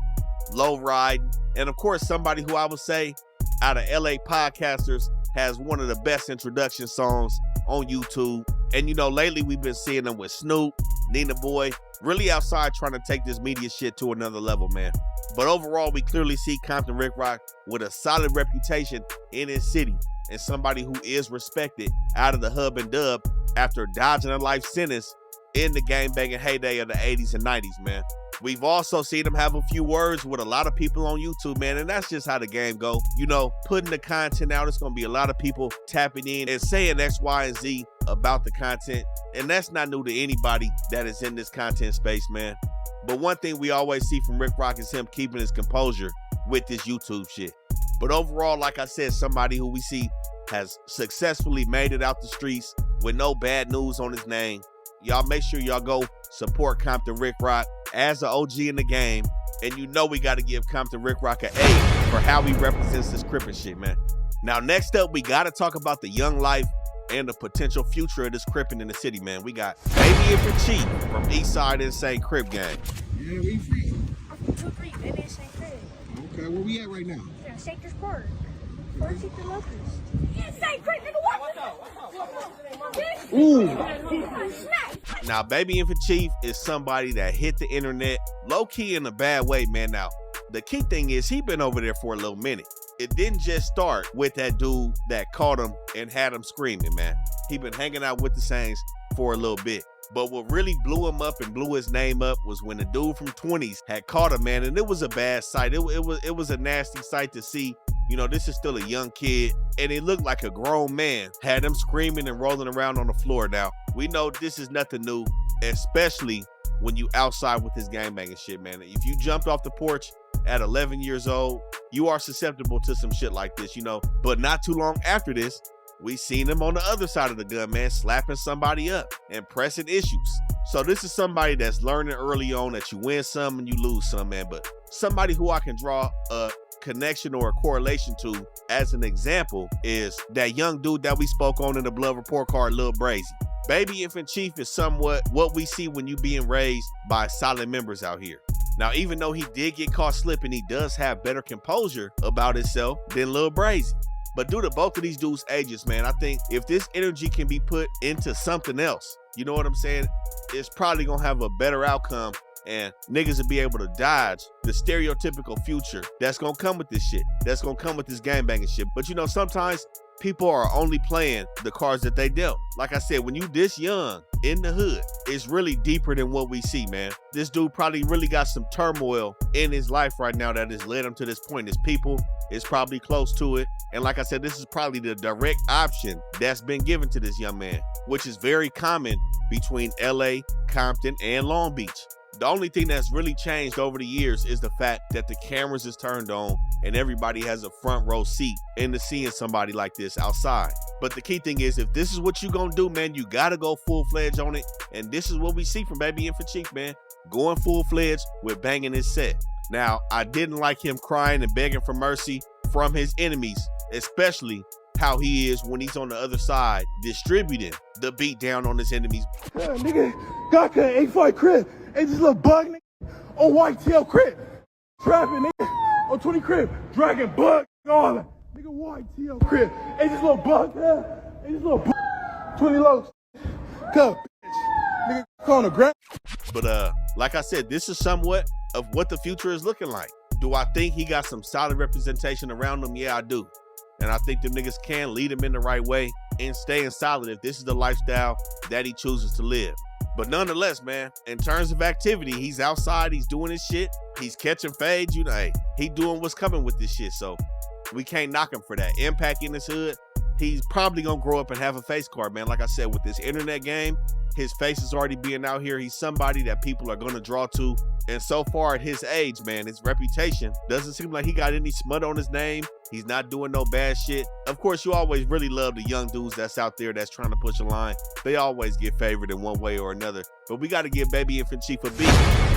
low riding, and of course, somebody who I would say out of LA podcasters has one of the best introduction songs on YouTube. And you know, lately we've been seeing him with Snoop, Nina Boy, really outside trying to take this media shit to another level, man. But overall, we clearly see Compton Ricc Roc with a solid reputation in his city and somebody who is respected out of the hub and dub after dodging a life sentence in the gangbanging heyday of the 80s and 90s, man. We've also seen him have a few words with a lot of people on YouTube, man, and that's just how the game go. You know, putting the content out, it's gonna be a lot of people tapping in and saying X, Y, and Z about the content, and that's not new to anybody that is in this content space, man. But one thing we always see from Ricc Roc is him keeping his composure with this YouTube shit. But overall, like I said, somebody who we see has successfully made it out the streets with no bad news on his name. Y'all make sure y'all go support Compton Ricc Roc as an OG in the game. And you know we got to give Compton Ricc Roc an A for how he represents this Crip and shit, man. Now, next up, we got to talk about the young life and the potential future of this Crippin' in the city, man. We got Baby Infant Chief from Eastside Insane Crip Gang. Yeah, we free. I'm from 2-3, Baby Insane Crip. Okay, where we at right now? Yeah, Shakers Park. Or keep the locust. Insane Crip, nigga, what the? Ooh. Now, Baby Infant Chief is somebody that hit the internet low-key in a bad way, man. Now, the key thing is he been over there for a little minute. It didn't just start with that dude that caught him and had him screaming, man. He been hanging out with the Saints for a little bit. But what really blew him up and blew his name up was when the dude from 20s had caught him, man. And it was a bad sight. It was a nasty sight to see. You know, this is still a young kid, and it looked like a grown man had him screaming and rolling around on the floor. Now, We know this is nothing new, especially when you outside with this gangbanging shit, man. If you jumped off the porch at 11 years old, you are susceptible to some shit like this, you know. But not too long after this, we seen him on the other side of the gun, man, slapping somebody up and pressing issues. So this is somebody that's learning early on that you win some and you lose some, man. But somebody who I can draw a connection or a correlation to as an example is that young dude that we spoke on in the blood report card, Lil Brazy. Baby Infant Chief is somewhat what we see when you being raised by solid members out here. Now, even though he did get caught slipping, he does have better composure about himself than Lil Brazy. But due to both of these dudes' ages, man, I think if this energy can be put into something else, you know what I'm saying? It's probably gonna have a better outcome and niggas will be able to dodge the stereotypical future that's gonna come with this shit. That's gonna come with this gangbanging shit. But you know, sometimes people are only playing the cards that they dealt. Like I said, when you this young in the hood, it's really deeper than what we see, man. This dude probably really got some turmoil in his life right now that has led him to this point. His people is probably close to it. And like I said, this is probably the direct option that's been given to this young man, which is very common between LA, Compton, and Long Beach. The only thing that's really changed over the years is the fact that the cameras is turned on and everybody has a front row seat into seeing somebody like this outside. But the key thing is, if this is what you gonna do, man, you gotta go full-fledged on it. And this is what we see from Baby Infant Chief, man, going full-fledged with banging his set. Now, I didn't like him crying and begging for mercy from his enemies, especially how he is when he's on the other side distributing the beat down on his enemies. Yeah, nigga, God could 8-5 Crip. Ain't this little bug, nigga, on white tail Crip. Trapping, nigga, on 20 Crip. Dragon bug, all that. Nigga, white tail Crip. Ain't this little bug, yeah? Ain't this little bug. 20 lows. Come, bitch. Nigga, on the ground. But like I said, this is somewhat of what the future is looking like. Do I think he got some solid representation around him? Yeah, I do. And I think them niggas can lead him in the right way and staying solid if this is the lifestyle that he chooses to live. But nonetheless, man, in terms of activity, he's outside, he's doing his shit, he's catching fades, you know, hey, he doing what's coming with this shit. So we can't knock him for that. Impact in his hood, he's probably gonna grow up and have a face card, man. Like I said, with this internet game, his face is already being out here. He's somebody that people are gonna draw to. And so far at his age, man, his reputation doesn't seem like he got any smut on his name. He's not doing no bad shit. Of course, you always really love the young dudes that's out there that's trying to push a line. They always get favored in one way or another. But we got to give Baby Infant Chief a beat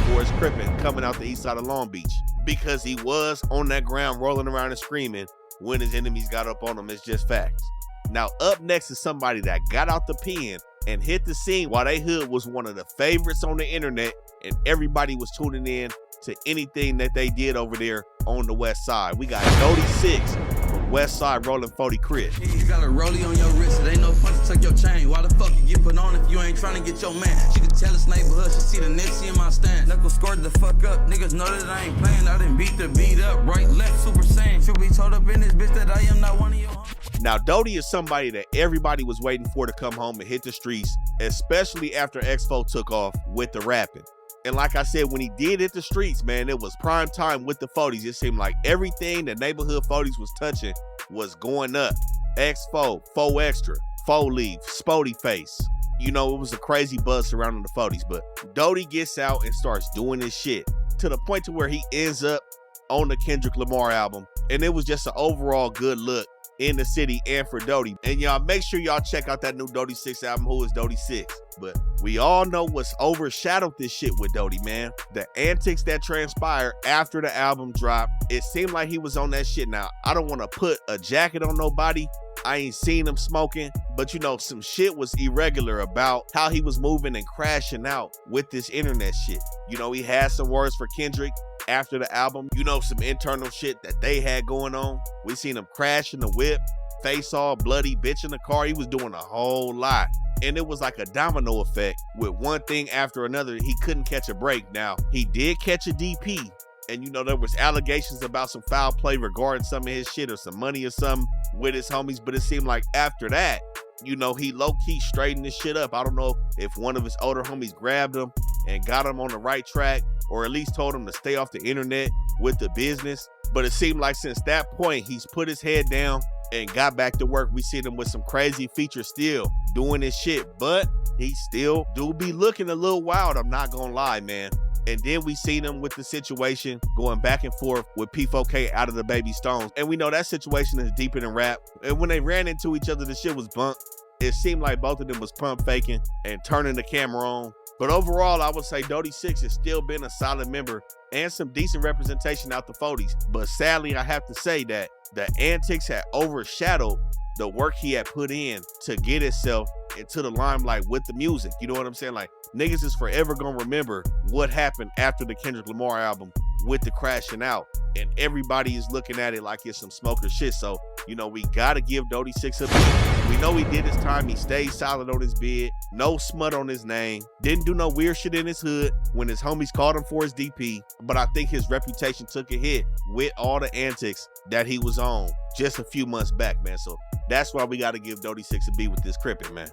for his crippin' coming out the east side of Long Beach, because he was on that ground rolling around and screaming when his enemies got up on him. It's just facts. Now, up next is somebody that got out the pen and hit the scene while they hood was one of the favorites on the internet and everybody was tuning in to anything that they did over there on the west side. We got Dodie 6 from West Side rolling 40 Crip. You got a rollie on your wrist, it ain't no fun to tuck your chain. Why the fuck you get put on if you ain't trying to get your man? She can tell us neighborhood, she see the Nipsey in my stand. Knuckle scored the fuck up, niggas know that I ain't playing. I done beat the beat up, right, left, super saiyan. Should be told up in this bitch that I am not one of your homies. Now, Dodie is somebody that everybody was waiting for to come home and hit the streets, especially after Expo took off with the rapping. And like I said, when he did hit the streets, man, it was prime time with the 40s. It seemed like everything the neighborhood 40s was touching was going up. X4, 4 Extra, 4 Leaf, Spody Face. You know, it was a crazy buzz surrounding the 40s. But Dodie gets out and starts doing his shit to the point to where he ends up on the Kendrick Lamar album. And it was just an overall good look in the city and for Dodie. And y'all make sure y'all check out that new Dodie 6 album, Who is Dodie 6. But we all know what's overshadowed this shit with Dodie, man. The antics that transpired after the album dropped. It seemed like he was on that shit. Now, I don't want to put a jacket on nobody. I ain't seen him smoking, but you know, some shit was irregular about how he was moving and crashing out with this internet shit. You know, he had some words for Kendrick after the album, you know, some internal shit that they had going on. We seen him crash in the whip, face all bloody, bitch in the car. He was doing a whole lot. And it was like a domino effect with one thing after another. He couldn't catch a break. Now, he did catch a DP. And you know, there was allegations about some foul play regarding some of his shit or some money or something with his homies. But it seemed like after that, you know, he low-key straightened this shit up. I don't know if one of his older homies grabbed him and got him on the right track, or at least told him to stay off the internet with the business. But it seemed like since that point, he's put his head down and got back to work. We see him with some crazy features still doing his shit, but he still do be looking a little wild, I'm not gonna lie, man. And then we seen him with the situation going back and forth with P4K out of the Baby Stones. And we know that situation is deeper than rap. And when they ran into each other, the shit was bumped. It seemed like both of them was pump faking and turning the camera on. But overall, I would say Dodie Six has still been a solid member and some decent representation out the 40s. But sadly, I have to say that the antics had overshadowed the work he had put in to get himself into the limelight with the music. You know what I'm saying? Like, niggas is forever gonna remember what happened after the Kendrick Lamar album with the crashing out. And everybody is looking at it like it's some smoker shit. So, you know, we gotta give Dodie Six a beat. We know he did his time. He stayed solid on his bid. No smut on his name. Didn't do no weird shit in his hood when his homies called him for his DP. But I think his reputation took a hit with all the antics that he was on just a few months back, man. So that's why we gotta give Dodie Six a beat with this Crippin', man.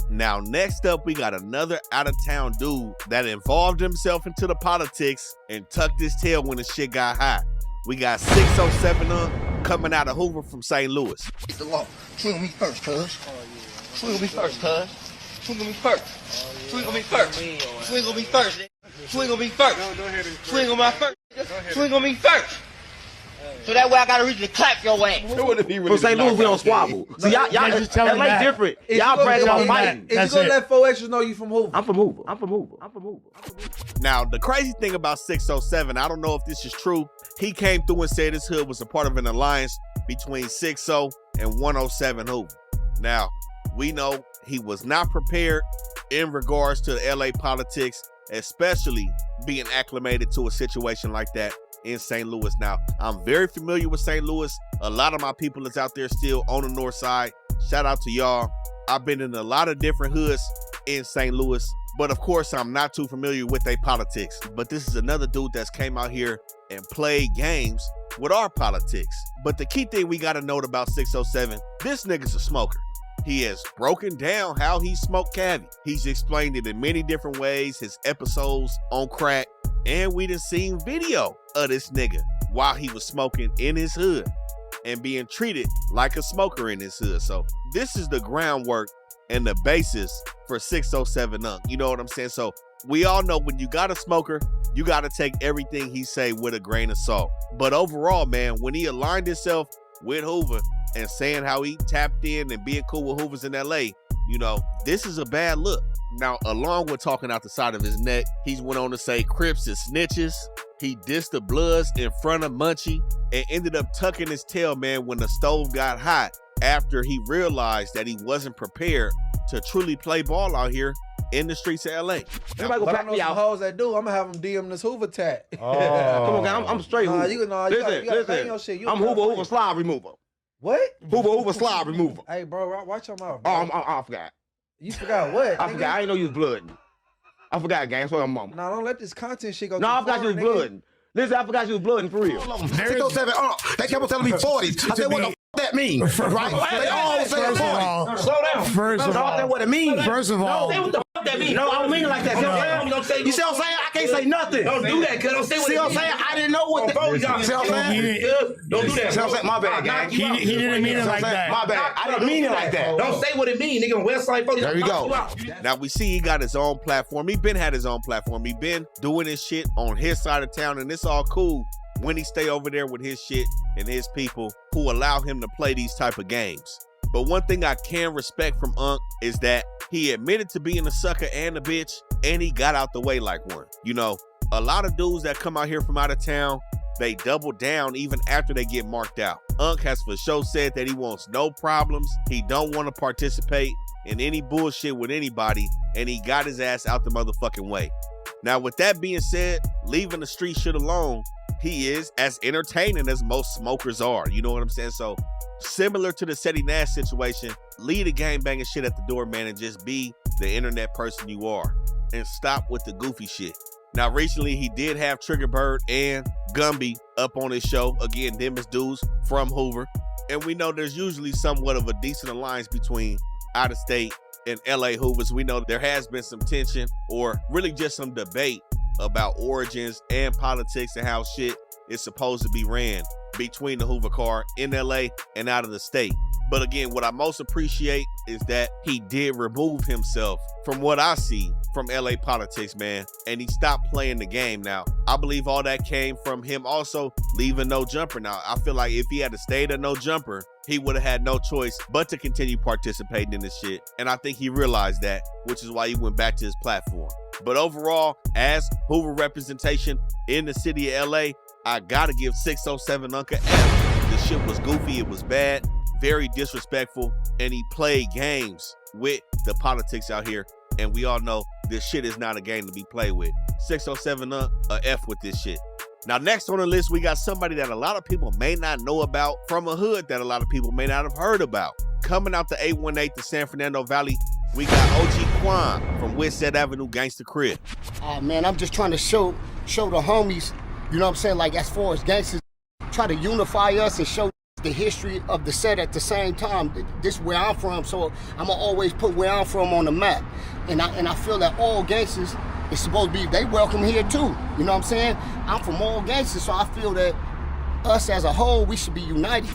Now, next up, we got another out-of-town dude that involved himself into the politics and tucked his tail when the shit got hot. We got 607 coming out of Hoover from St. Louis. It's the law. Swing on me first, cuz. Swing on me first, cuz. Swing on me first. Swing on me first. Swing on me first. Swing on me first. Swing on my first. Swing on me first. So that way I gotta reach to clap your ass. From St. Louis, we don't squabble. See, y'all LA different. Y'all brag about fighting. If you gonna let 4 extras know you from Hoover. I'm from Hoover. I'm from Hoover. Now, the crazy thing about 607, I don't know if this is true. He came through and said his hood was a part of an alliance between 60 and 107 Hoover. Now, we know he was not prepared in regards to LA politics, especially being acclimated to a situation like that in St. Louis. Now, I'm very familiar with St. Louis. A lot of my people is out there still on the north side. Shout out to y'all. I've been in a lot of different hoods in St. Louis, but of course, I'm not too familiar with their politics. But this is another dude that's came out here and played games with our politics. But the key thing we gotta note about 607, this nigga's a smoker. He has broken down how he smoked cavi. He's explained it in many different ways, his episodes on crack, and we done seen video of this nigga while he was smoking in his hood and being treated like a smoker in his hood. So this is the groundwork and the basis for 607 Unc. You know what I'm saying? So we all know when you got a smoker, you got to take everything he say with a grain of salt. But overall, man, when he aligned himself with Hoover and saying how he tapped in and being cool with Hoovers in LA, you know, this is a bad look. Now, along with talking out the side of his neck, he's went on to say Crips is snitches. He dissed the Bloods in front of Munchie and ended up tucking his tail, man, when the stove got hot after he realized that he wasn't prepared to truly play ball out here in the streets of LA. Everybody go back me out. Hoes that do, I'm gonna have them DM this Hoover tat. Oh. Come on, guys, I'm straight Hoover. You gotta bang your shit. Hoover slide remover. What? Hoover slide remover. Hey, bro, watch your mouth. Oh, I forgot. You forgot what? I forgot. I didn't know you was blooding. I forgot, gang. That's what I'm on. No, don't let this content shit go. No, I forgot you was blooding. Listen, I forgot you was blooding for real. 607, they kept on telling me 40s. I said, what the f that mean? Right? They all say 40s. Slow down. First of all, that's what it means. First of all, no, say what the f that mean. No, I don't mean it like that. You see what I'm saying? I can't say nothing. Don't do that, cuz. Don't say what see what I'm saying? I didn't know what the fuck. See what I'm saying? Don't do that. See what I'm saying? My bad, gang. He didn't mean it like that. My bad. I didn't mean it like that. Don't say what it mean, nigga. Westside 40. There you go. Now we see he got his own platform. He been had his own platform. He been doing his shit on his side of town, and it's all cool when he stay over there with his shit and his people who allow him to play these type of games. But one thing I can respect from Unc is that he admitted to being a sucker and a bitch, and he got out the way like one. You know, a lot of dudes that come out here from out of town, they double down even after they get marked out. Unc has for sure said that he wants no problems. He don't want to participate in any bullshit with anybody, and he got his ass out the motherfucking way. Now, with that being said, leaving the street shit alone, he is as entertaining as most smokers are. You know what I'm saying? So similar to the Ceddy Nash situation, leave the gangbanging shit at the door, man, and just be the internet person you are and stop with the goofy shit. Now, recently he did have Trigger Bird and Gumby up on his show. Again, them is dudes from Hoover. And we know there's usually somewhat of a decent alliance between out of state and LA Hoovers. We know there has been some tension or really just some debate about origins and politics and how shit is supposed to be ran between the Hoover car in LA and out of the state. But again, what I most appreciate is that he did remove himself from what I see from LA politics, man, and he stopped playing the game. Now, I believe all that came from him also leaving No Jumper. Now, I feel like if he had stayed at No Jumper, he would have had no choice but to continue participating in this shit. And I think he realized that, which is why he went back to his platform. But overall, as Hoover representation in the city of LA, I gotta give 607 Uncle F. The shit was goofy, it was bad, very disrespectful, and he played games with the politics out here. And we all know this shit is not a game to be played with. 607 a F with this shit. Now, next on the list, we got somebody that a lot of people may not know about from a hood that a lot of people may not have heard about. Coming out the 818 to San Fernando Valley, we got OG Kwam from West Set Avenue Gangsta Crip. Man, I'm just trying to show the homies, you know what I'm saying, like as far as gangsters, try to unify us and show the history of the set at the same time. This is where I'm from, so I'm gonna always put where I'm from on the map. And I feel that all gangsters is supposed to be, they welcome here too. You know what I'm saying? I'm from all gangsters, so I feel that us as a whole, we should be united.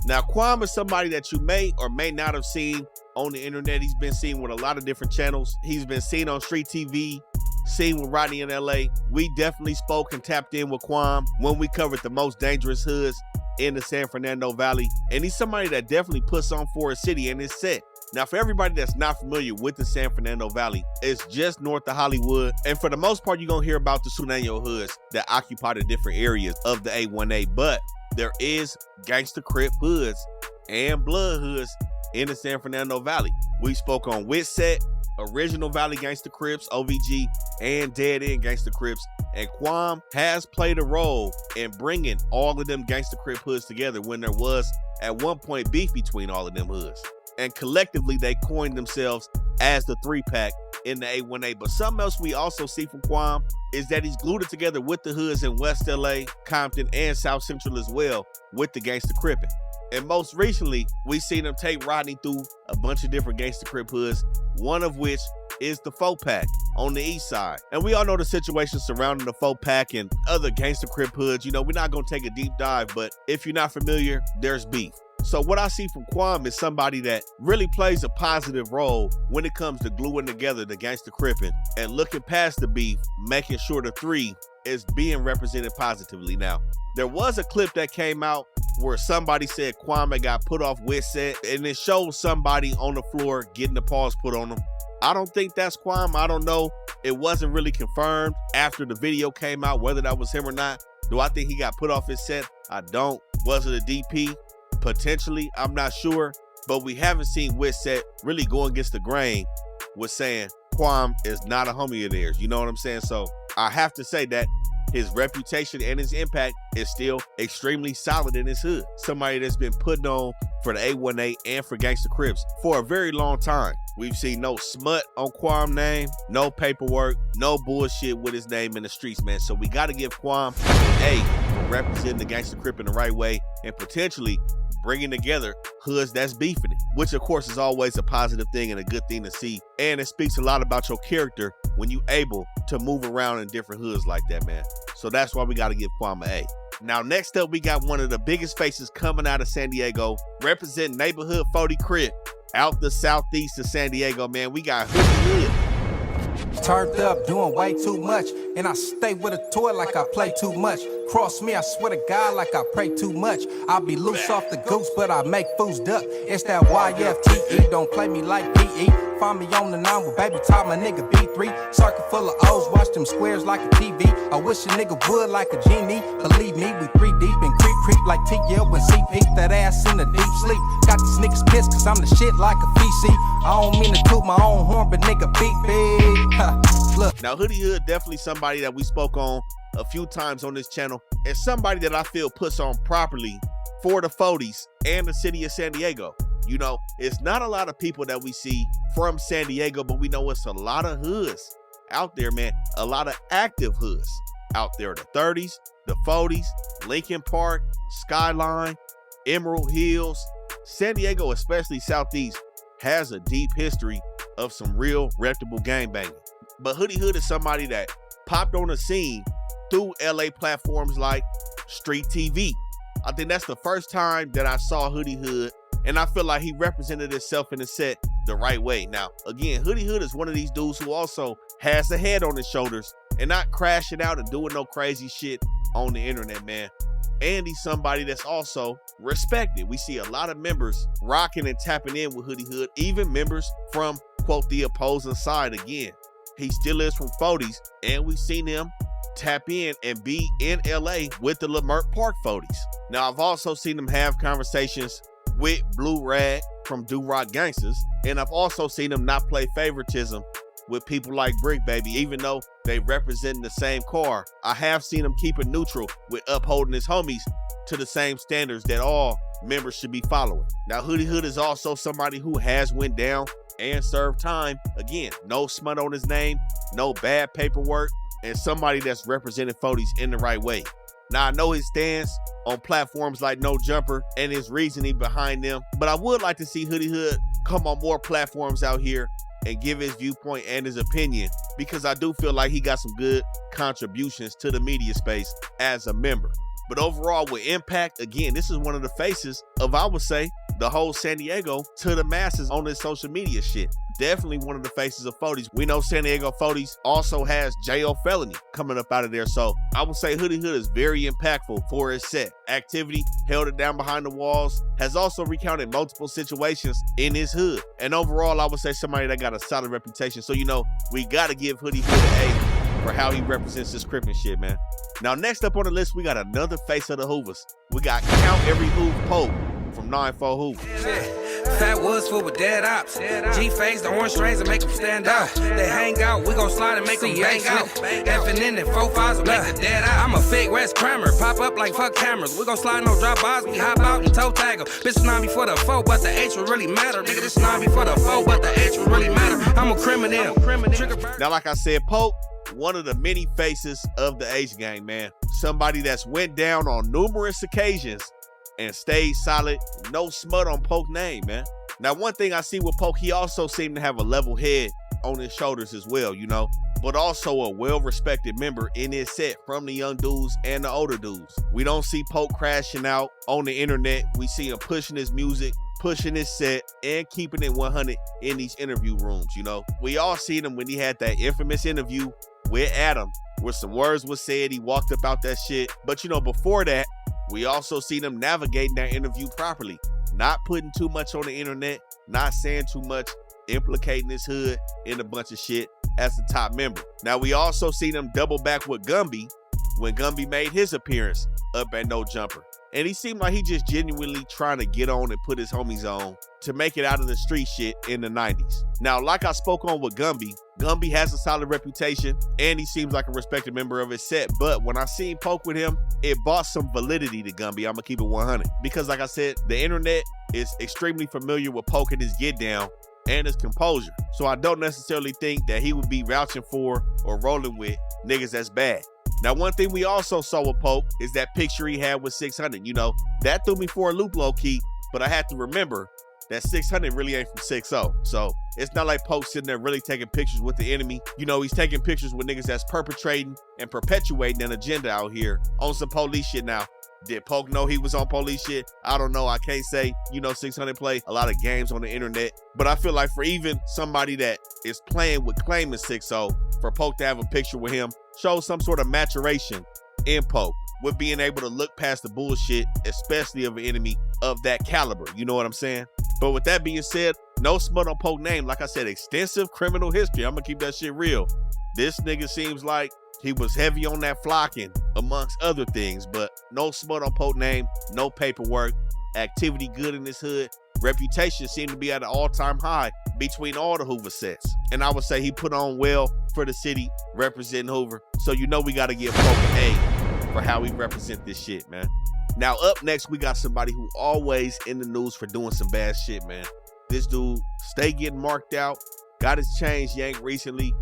Now, Kwam is somebody that you may or may not have seen on the internet. He's been seen with a lot of different channels. He's been seen on street TV, seen with Rodney in LA. We definitely spoke and tapped in with Kwam when we covered the most dangerous hoods in the San Fernando Valley. And he's somebody that definitely puts on for his city and his set. Now, for everybody that's not familiar with the San Fernando Valley, it's just north of Hollywood. And for the most part, you're gonna hear about the Sureño hoods that occupy the different areas of the 818. But there is Gangsta Crip hoods and Blood hoods in the San Fernando Valley. We spoke on Witset, Original Valley Gangsta Crips, OVG, and Dead End Gangsta Crips. And Kwam has played a role in bringing all of them Gangsta Crip hoods together when there was, at one point, beef between all of them hoods. And collectively, they coined themselves as the 3-pack in the 818. But something else we also see from Kwam is that he's glued it together with the hoods in West LA, Compton, and South Central as well with the Gangsta Crippin'. And most recently, we seen him take Rodney through a bunch of different Gangsta Crip hoods, one of which is the 4-pack on the east side. And we all know the situation surrounding the 4-pack and other Gangsta Crip hoods. You know, we're not gonna take a deep dive, but if you're not familiar, there's beef. So what I see from Kwam is somebody that really plays a positive role when it comes to gluing together the Gangsta Crippin' and looking past the beef, making sure the 3 is being represented positively. Now, there was a clip that came out where somebody said Kwame got put off Witset, and it shows somebody on the floor getting the paws put on them. I don't think that's Kwam. I don't know. It wasn't really confirmed after the video came out whether that was him or not. Do I think he got put off his set? I don't. Was it a DP? Potentially, I'm not sure. But we haven't seen Witset really go against the grain with saying Kwam is not a homie of theirs. You know what I'm saying? So I have to say that his reputation and his impact is still extremely solid in his hood. Somebody that's been putting on for the 818 and for Gangsta Crips for a very long time. We've seen no smut on Kwam's name, no paperwork, no bullshit with his name in the streets, man. So we got to give Kwam an A for representing the Gangsta Crip in the right way and potentially bringing together hoods that's beefing it, which of course is always a positive thing and a good thing to see. And it speaks a lot about your character when you able to move around in different hoods like that, man. So that's why we got to give Kwam an A. Now, next up, we got one of the biggest faces coming out of San Diego, representing neighborhood 40 Crip out the southeast of San Diego, man. We got Hoodie Hood. Turned up, doing way too much, and I stay with a toy like I play too much. Cross me, I swear to God, like I pray too much. I'll be loose off the goose, but I make fools duck. It's that YFTE, don't play me like PE. Find me on the 9 with baby top, my nigga B3. Circle full of O's, watch them squares like a TV. I wish a nigga would like a genie. Believe me, we 3 deep and creep like TL when CP. That ass in the deep sleep. Got these niggas pissed cause I'm the shit like a PC. I don't mean to toot my own horn, but nigga beat big. Look. Now, Hoodie Hood definitely somebody that we spoke on a few times on this channel, and somebody that I feel puts on properly for the 40s and the city of San Diego. You know, it's not a lot of people that we see from San Diego, but we know it's a lot of hoods out there, man. A lot of active hoods out there. The 30s, the 40s, Lincoln Park, Skyline, Emerald Hills. San Diego, especially Southeast, has a deep history of some real reputable gangbanging. But Hoodie Hood is somebody that popped on the scene through LA platforms like Street TV. I think that's the first time that I saw Hoodie Hood, and I feel like he represented himself in the set the right way. Now, again, Hoodie Hood is one of these dudes who also has a head on his shoulders and not crashing out and doing no crazy shit on the internet, man. And he's somebody that's also respected. We see a lot of members rocking and tapping in with Hoodie Hood, even members from, quote, the opposing side. Again, he still is from 40s, and we've seen him tap in and be in LA with the Lamert Park 40s. Now, I've also seen him have conversations with Blue Rag from Do Rock Gangsters, and I've also seen him not play favoritism with people like Brick Baby, even though they represent the same car. I have seen him keep it neutral with upholding his homies to the same standards that all members should be following. Now, Hoodie Hood is also somebody who has went down and served time. Again, no smut on his name, no bad paperwork, and somebody that's represented 40s in the right way. Now, I know his stance on platforms like No Jumper and his reasoning behind them, but I would like to see Hoodie Hood come on more platforms out here and give his viewpoint and his opinion, because I do feel like he got some good contributions to the media space as a member. But overall, with impact, again, this is one of the faces of, I would say, the whole San Diego to the masses on this social media shit. Definitely one of the faces of 40s. We know San Diego 40s also has J.O. Felony coming up out of there. So I would say Hoodie Hood is very impactful for his set. Activity, held it down behind the walls, has also recounted multiple situations in his hood. And overall, I would say somebody that got a solid reputation. So, you know, we got to give Hoodie Hood an A for how he represents this Crip and shit, man. Now, next up on the list, we got another face of the Hoovers. We got Count Every Hoov Pope from 9-4 Hoov. Fat Woods full with dead ops. G-Face, the orange strings that make them stand out. They hang out, we gon' slide and make them bang out. Effing in 4-5s will make the dead out. I'm a fake West Kramer, pop up like fuck cameras. We gon' slide no drop-bys, we hop out and toe tag em. Bitch, not before the 4, but the H will really matter. Nigga, this not before the 4, but the H will really matter. I'm a criminal. Now, like I said, Pope, one of the many faces of the H gang, man. Somebody that's went down on numerous occasions and stayed solid. No smut on Poke's name, man. Now, one thing I see with Poke, he also seemed to have a level head on his shoulders as well, you know, but also a well-respected member in his set from the young dudes and the older dudes. We don't see Poke crashing out on the internet. We see him pushing his music, pushing his set, and keeping it 100 in these interview rooms, you know. We all seen him when he had that infamous interview with Adam, where some words was said, he walked up out that shit. But, you know, before that, we also seen him navigating that interview properly, not putting too much on the internet, not saying too much, implicating his hood in a bunch of shit as the top member. Now, we also seen him double back with Gumby when Gumby made his appearance up at No Jumper. And he seemed like he just genuinely trying to get on and put his homies on to make it out of the street shit in the 90s. Now, like I spoke on with Gumby, Gumby has a solid reputation and he seems like a respected member of his set. But when I seen Poke with him, it brought some validity to Gumby. I'm gonna keep it 100. Because like I said, the internet is extremely familiar with Poke and his get down and his composure. So I don't necessarily think that he would be vouching for or rolling with niggas that's bad. Now, one thing we also saw with Poke is that picture he had with 600. You know, that threw me for a loop low-key, but I had to remember that 600 really ain't from 6-0. So it's not like Poke sitting there really taking pictures with the enemy. You know, he's taking pictures with niggas that's perpetrating and perpetuating an agenda out here on some police shit. Now, did Poke know he was on police shit? I don't know. I can't say. You know, 600 play a lot of games on the internet. But I feel like for even somebody that is playing with claiming 6-0, for Poke to have a picture with him shows some sort of maturation in Poke with being able to look past the bullshit, especially of an enemy of that caliber. You know what I'm saying? But with that being said, no smut on Poke name. Like I said, extensive criminal history. I'm gonna keep that shit real. This nigga seems like he was heavy on that flocking, amongst other things, but no smut on Poke name, no paperwork, activity good in this hood. Reputation seemed to be at an all-time high between all the Hoover sets. And I would say he put on well for the city, representing Hoover. So you know we got to give Poke an A for how he represent this shit, man. Now, up next, we got somebody who always in the news for doing some bad shit, man. This dude stay getting marked out, got his chains yanked recently,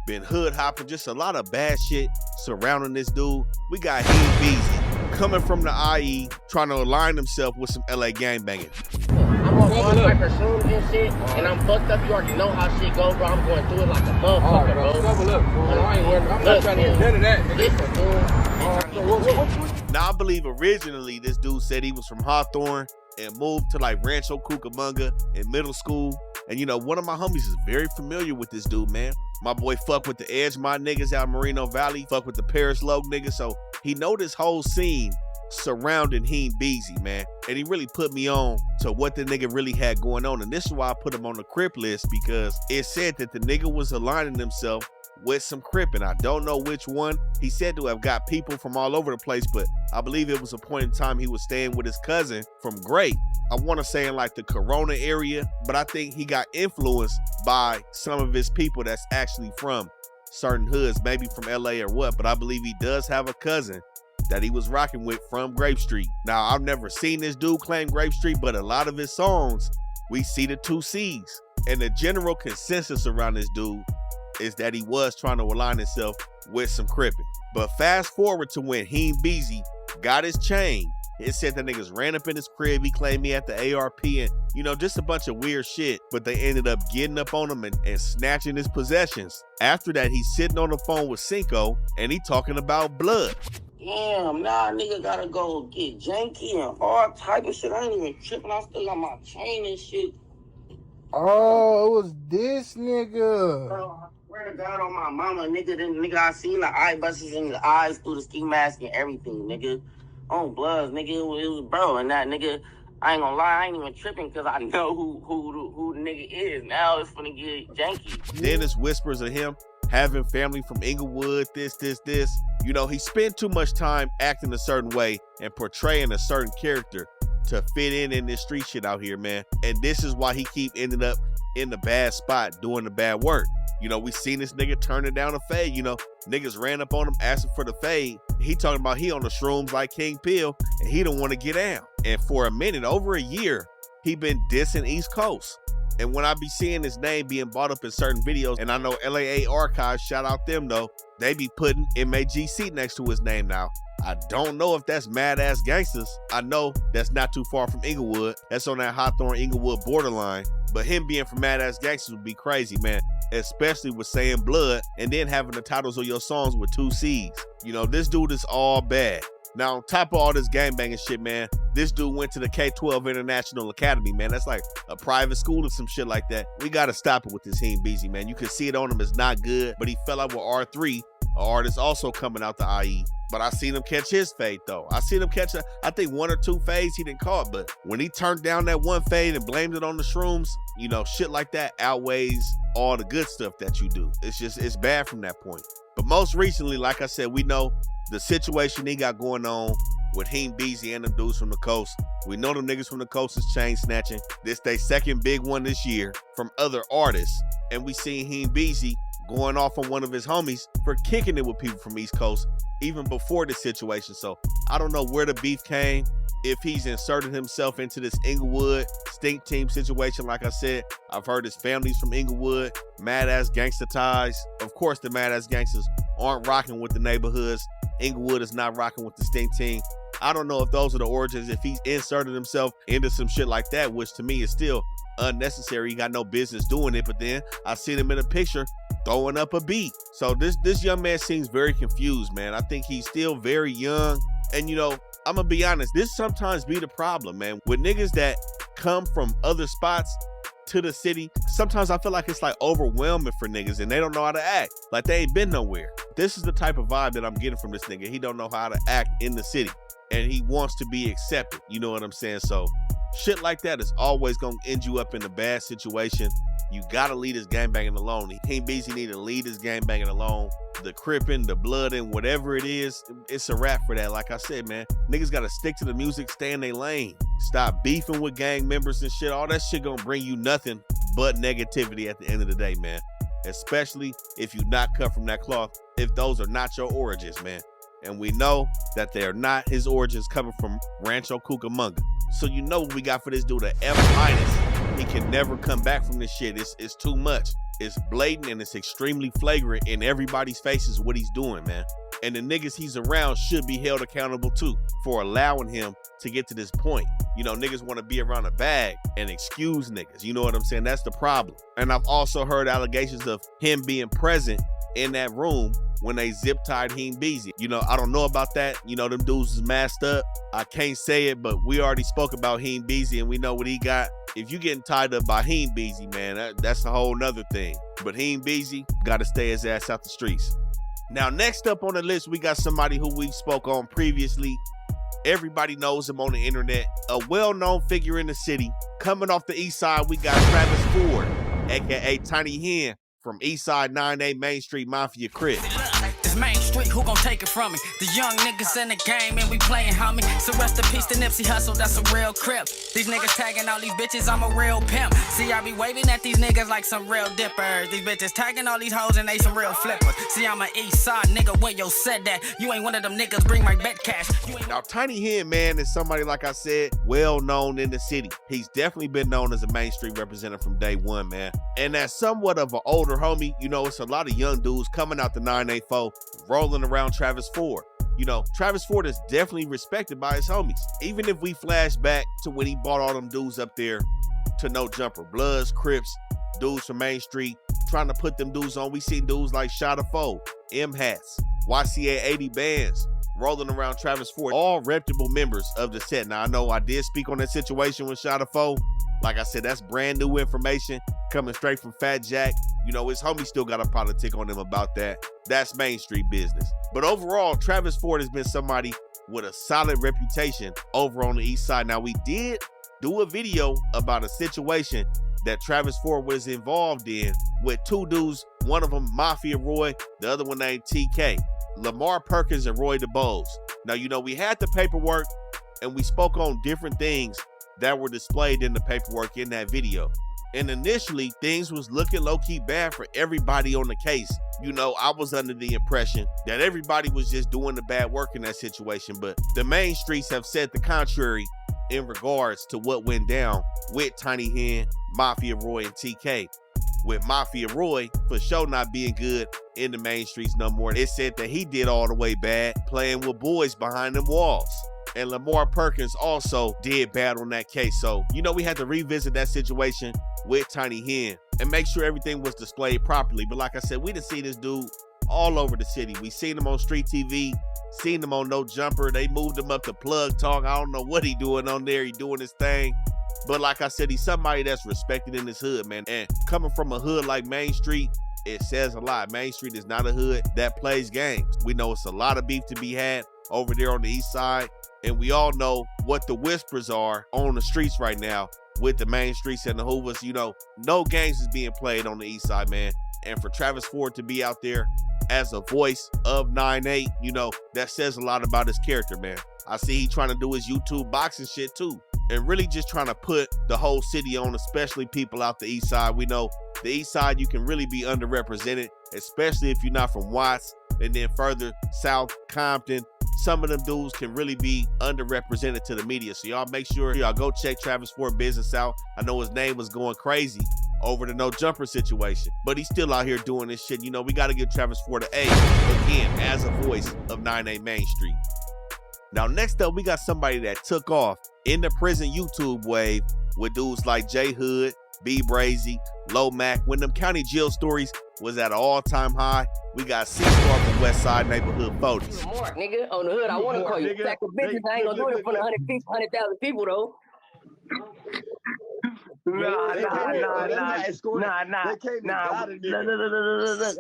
been hood hopping, just a lot of bad shit surrounding this dude. We got Heem Beezy coming from the IE, trying to align himself with some LA gangbanging. I'm on one hyper and shit, and I'm fucked up. You already know how shit go, bro. I'm going through it like a motherfucker, bro. Look, I ain't worried. I'm not trying to get none of that, nigga. Listen, dude. Now, I believe originally this dude said he was from Hawthorne and moved to like Rancho Cucamonga in middle school. And you know, one of my homies is very familiar with this dude, man. My boy fuck with the Edgemont niggas out in Moreno Valley, fuck with the Paris Logue niggas. So he know this whole scene surrounding Heem Beezy, man. And he really put me on to what the nigga really had going on. And this is why I put him on the Crip list, because it said that the nigga was aligning himself with some Crip, and I don't know which one. He said to have got people from all over the place, but I believe it was a point in time he was staying with his cousin from Gray. I want to say in like the Corona area, but I think he got influenced by some of his people that's actually from certain hoods, maybe from LA or what, but I believe he does have a cousin that he was rocking with from Grape Street. Now, I've never seen this dude claim Grape Street, but a lot of his songs, we see the 2 C's. And the general consensus around this dude is that he was trying to align himself with some Crippin'. But fast forward to when Heem Beezy got his chain, it said that niggas ran up in his crib, he claimed he had the ARP and, you know, just a bunch of weird shit. But they ended up getting up on him and snatching his possessions. After that, he's sitting on the phone with Cinco and he talking about blood. Damn, nah, nigga gotta go get janky and all type of shit. I ain't even tripping. I still got my chain and shit. Oh, it was this nigga. Bro, I swear to God on my mama, nigga, I seen the eye buses in the eyes through the ski mask and everything, nigga. On Bloods, nigga, it was bro, and that nigga, I ain't gonna lie, I ain't even tripping because I know who the nigga is. Now it's finna get janky. Then there's whispers of him having family from Inglewood, this. You know, he spent too much time acting a certain way and portraying a certain character to fit in this street shit out here, man. And this is why he keep ending up in the bad spot doing the bad work. You know, we seen this nigga turning down a fade. You know, niggas ran up on him asking for the fade. He talking about he on the shrooms like King Pill and he don't want to get down. And for a minute, over a year, he been dissing East Coast. And when I be seeing his name being brought up in certain videos, and I know LAA Archives, shout out them though, they be putting MAGC next to his name now. I don't know if that's Mad Ass Gangsters. I know that's not too far from Inglewood. That's on that Hawthorne Inglewood borderline. But him being from Mad Ass Gangsters would be crazy, man. Especially with saying blood and then having the titles of your songs with 2 C's. You know, this dude is all bad. Now, on top of all this gangbanging shit, man, this dude went to the K-12 International Academy, man. That's like a private school or some shit like that. We got to stop it with this Heem Beezy, man. You can see it on him. It's not good, but he fell out with R3, an artist also coming out the IE. But I seen him catch his fade, though. I seen him catch, I think 1 or 2 fades he didn't caught, but when he turned down that 1 fade and blamed it on the shrooms, you know, shit like that outweighs all the good stuff that you do. It's bad from that point. But most recently, like I said, we know the situation he got going on with Heem Beezy and them dudes from the coast. We know them niggas from the coast is chain snatching. This they second big one this year from other artists. And we seen Heem Beezy going off on one of his homies for kicking it with people from East Coast even before this situation. So I don't know where the beef came, if he's inserted himself into this Inglewood stink team situation. Like I said, I've heard his family's from Inglewood, Mad Ass Gangster ties. Of course, the Mad Ass Gangsters aren't rocking with the neighborhoods. Inglewood is not rocking with the stink team. I don't know if those are the origins, if he's inserted himself into some shit like that, which to me is still unnecessary. He got no business doing it, but then I seen him in a picture throwing up a beat. So this young man seems very confused, man. I think he's still very young. And you know, I'm gonna be honest, this sometimes be the problem, man. With niggas that come from other spots to the city, sometimes I feel like it's like overwhelming for niggas and they don't know how to act. Like they ain't been nowhere. This is the type of vibe that I'm getting from this nigga. He don't know how to act in the city and he wants to be accepted. You know what I'm saying? So shit like that is always gonna end you up in a bad situation. You gotta leave this gangbanging alone. Heem Beezy need to leave this gangbanging alone. The crippin', the bloodin', whatever it is, it's a wrap for that. Like I said, man, niggas gotta stick to the music, stay in their lane. Stop beefing with gang members and shit. All that shit gonna bring you nothing but negativity at the end of the day, man. Especially if you not cut from that cloth, if those are not your origins, man. And we know that they are not his origins coming from Rancho Cucamonga. So you know what we got for this dude, a F-. He can never come back from this shit. It's too much. It's blatant and it's extremely flagrant in everybody's faces what he's doing, man. And the niggas he's around should be held accountable too for allowing him to get to this point. You know, niggas want to be around a bag and excuse niggas. You know what I'm saying? That's the problem. And I've also heard allegations of him being present in that room when they zip tied Heem Beezy. You know, I don't know about that. You know, them dudes is masked up. I can't say it, but we already spoke about Heem Beezy and we know what he got. If you getting tied up by Heem Beezy, man, that's a whole nother thing. But Heem Beezy got to stay his ass out the streets. Now, next up on the list, we got somebody who we spoke on previously. Everybody knows him on the internet. A well-known figure in the city. Coming off the east side, we got Travis Ford, a.k.a. Tiny Hen from Eastside 9A Main Street Mafia Crip. This Main Street, who gon' take it from me? The young niggas in the game and we playing homie. So rest in peace to Nipsey Hussle, that's a real Crip. These niggas tagging all these bitches, I'm a real pimp. See, I be waving at these niggas like some real dippers. These bitches tagging all these hoes and they some real flippers. See, I'm a east side nigga, where yo said that. You ain't one of them niggas, bring my bet cash. Now, Tiny Hen, man, is somebody, like I said, well known in the city. He's definitely been known as a Main Street representative from day one, man. And as somewhat of an older homie, you know, it's a lot of young dudes coming out the 984, rolling around Travis Ford. You know, Travis Ford is definitely respected by his homies. Even if we flash back to when he bought all them dudes up there to No Jumper, Bloods, Crips, dudes from Main Street, trying to put them dudes on. We seen dudes like Shotta Foe, M Hats, YCA 80 Bands, rolling around Travis Ford, all reputable members of the set. Now, I know I did speak on that situation with Shotta Foe. Like I said, that's brand new information coming straight from Fat Jack. You know, his homie still got a politic on him about that. That's Main Street business. But overall, Travis Ford has been somebody with a solid reputation over on the east side. Now, we did do a video about a situation that Travis Ford was involved in with two dudes, one of them Mafia Roy, the other one named TK, Lamar Perkins and Roy DeBose. Now, you know, we had the paperwork and we spoke on different things that were displayed in the paperwork in that video. And initially, things was looking low-key bad for everybody on the case. You know, I was under the impression that everybody was just doing the bad work in that situation, but the main streets have said the contrary in regards to what went down with Tiny Hen, Mafia Roy, and TK. With Mafia Roy, for sure not being good in the main streets no more. It said that he did all the way bad, playing with boys behind them walls. And Lamar Perkins also did bad on that case. So, you know, we had to revisit that situation with Tiny Hen and make sure everything was displayed properly. But like I said, we done see this dude all over the city. We seen him on Street TV, seen him on No Jumper. They moved him up to Plug Talk. I don't know what he doing on there. He doing his thing. But like I said, he's somebody that's respected in his hood, man. And coming from a hood like Main Street, it says a lot. Main Street is not a hood that plays games. We know it's a lot of beef to be had over there on the east side. And we all know what the whispers are on the streets right now with the main streets and the Hoovers. You know, no games is being played on the east side, man. And for Travis Ford to be out there as a voice of 9-8, you know, that says a lot about his character, man. I see he trying to do his YouTube boxing shit too. And really just trying to put the whole city on, especially people out the east side. We know the east side, you can really be underrepresented, especially if you're not from Watts. And then further south, Compton, some of them dudes can really be underrepresented to the media. So y'all make sure y'all go check Travis Ford business out. I know his name was going crazy over the No Jumper situation, but he's still out here doing this shit. You know, we got to give Travis Ford an A, again, as a voice of 9A Main Street. Now, next up, we got somebody that took off in the prison YouTube wave with dudes like JHood, B-Brazy, Low Mac. When them county jail stories was at an all-time high, we got C-Starr from West Side Neighborhood 40s. More, nigga, on the hood, I want to call you sack of bitches. I ain't gonna do it in front of 100,000 people, though. Nah.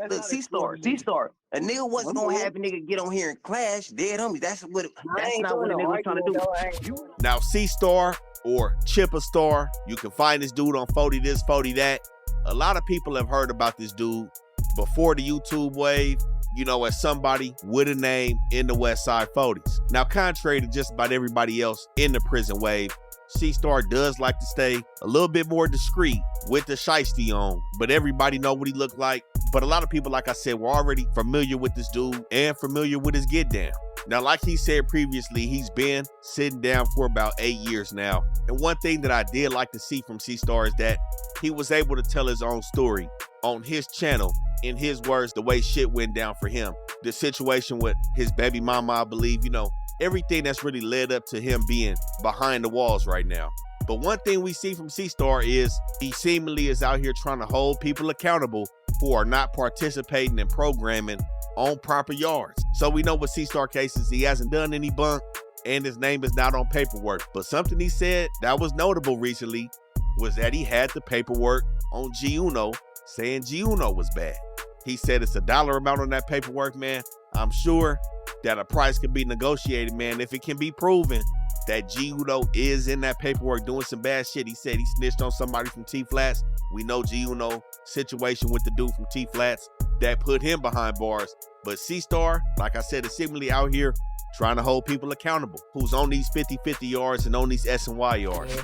Look, C-Starr. A nigga wasn't gonna have a nigga get on here and clash. Dead homies. That's not what a nigga was trying to do. Now, C-Starr or Chipper Star, you can find this dude on 40 this, 40 that. A lot of people have heard about this dude before the YouTube wave, you know, as somebody with a name in the West Side 40s. Now, contrary to just about everybody else in the prison wave, C-Starr does like to stay a little bit more discreet with the shiesty on, but everybody know what he looked like. But a lot of people, like I said, were already familiar with this dude and familiar with his get down. Now, like he said previously, he's been sitting down for about 8 years now. And one thing that I did like to see from C-Starr is that he was able to tell his own story on his channel, in his words, the way shit went down for him. The situation with his baby mama, I believe, you know, everything that's really led up to him being behind the walls right now. But one thing we see from C-Starr is he seemingly is out here trying to hold people accountable who are not participating in programming on proper yards. So we know with C-Starr cases, he hasn't done any bunk and his name is not on paperwork. But something he said that was notable recently was that he had the paperwork on G-Uno saying G-Uno was bad. He said it's a dollar amount on that paperwork, man. I'm sure that a price can be negotiated, man, if it can be proven that G-Uno is in that paperwork doing some bad shit. He said he snitched on somebody from T-Flats. We know G-Uno situation with the dude from T-Flats that put him behind bars. But C-Starr, like I said, is seemingly out here trying to hold people accountable. Who's on these 50-50 yards and on these S&Y yards.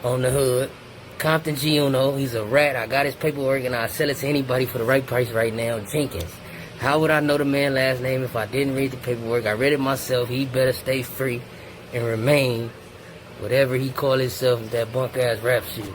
On the hood, Compton G-Uno, he's a rat. I got his paperwork and I'll sell it to anybody for the right price right now. Jenkins. How would I know the man's last name if I didn't read the paperwork? I read it myself. He better stay free and remain whatever he call himself with that bunk ass rap shit.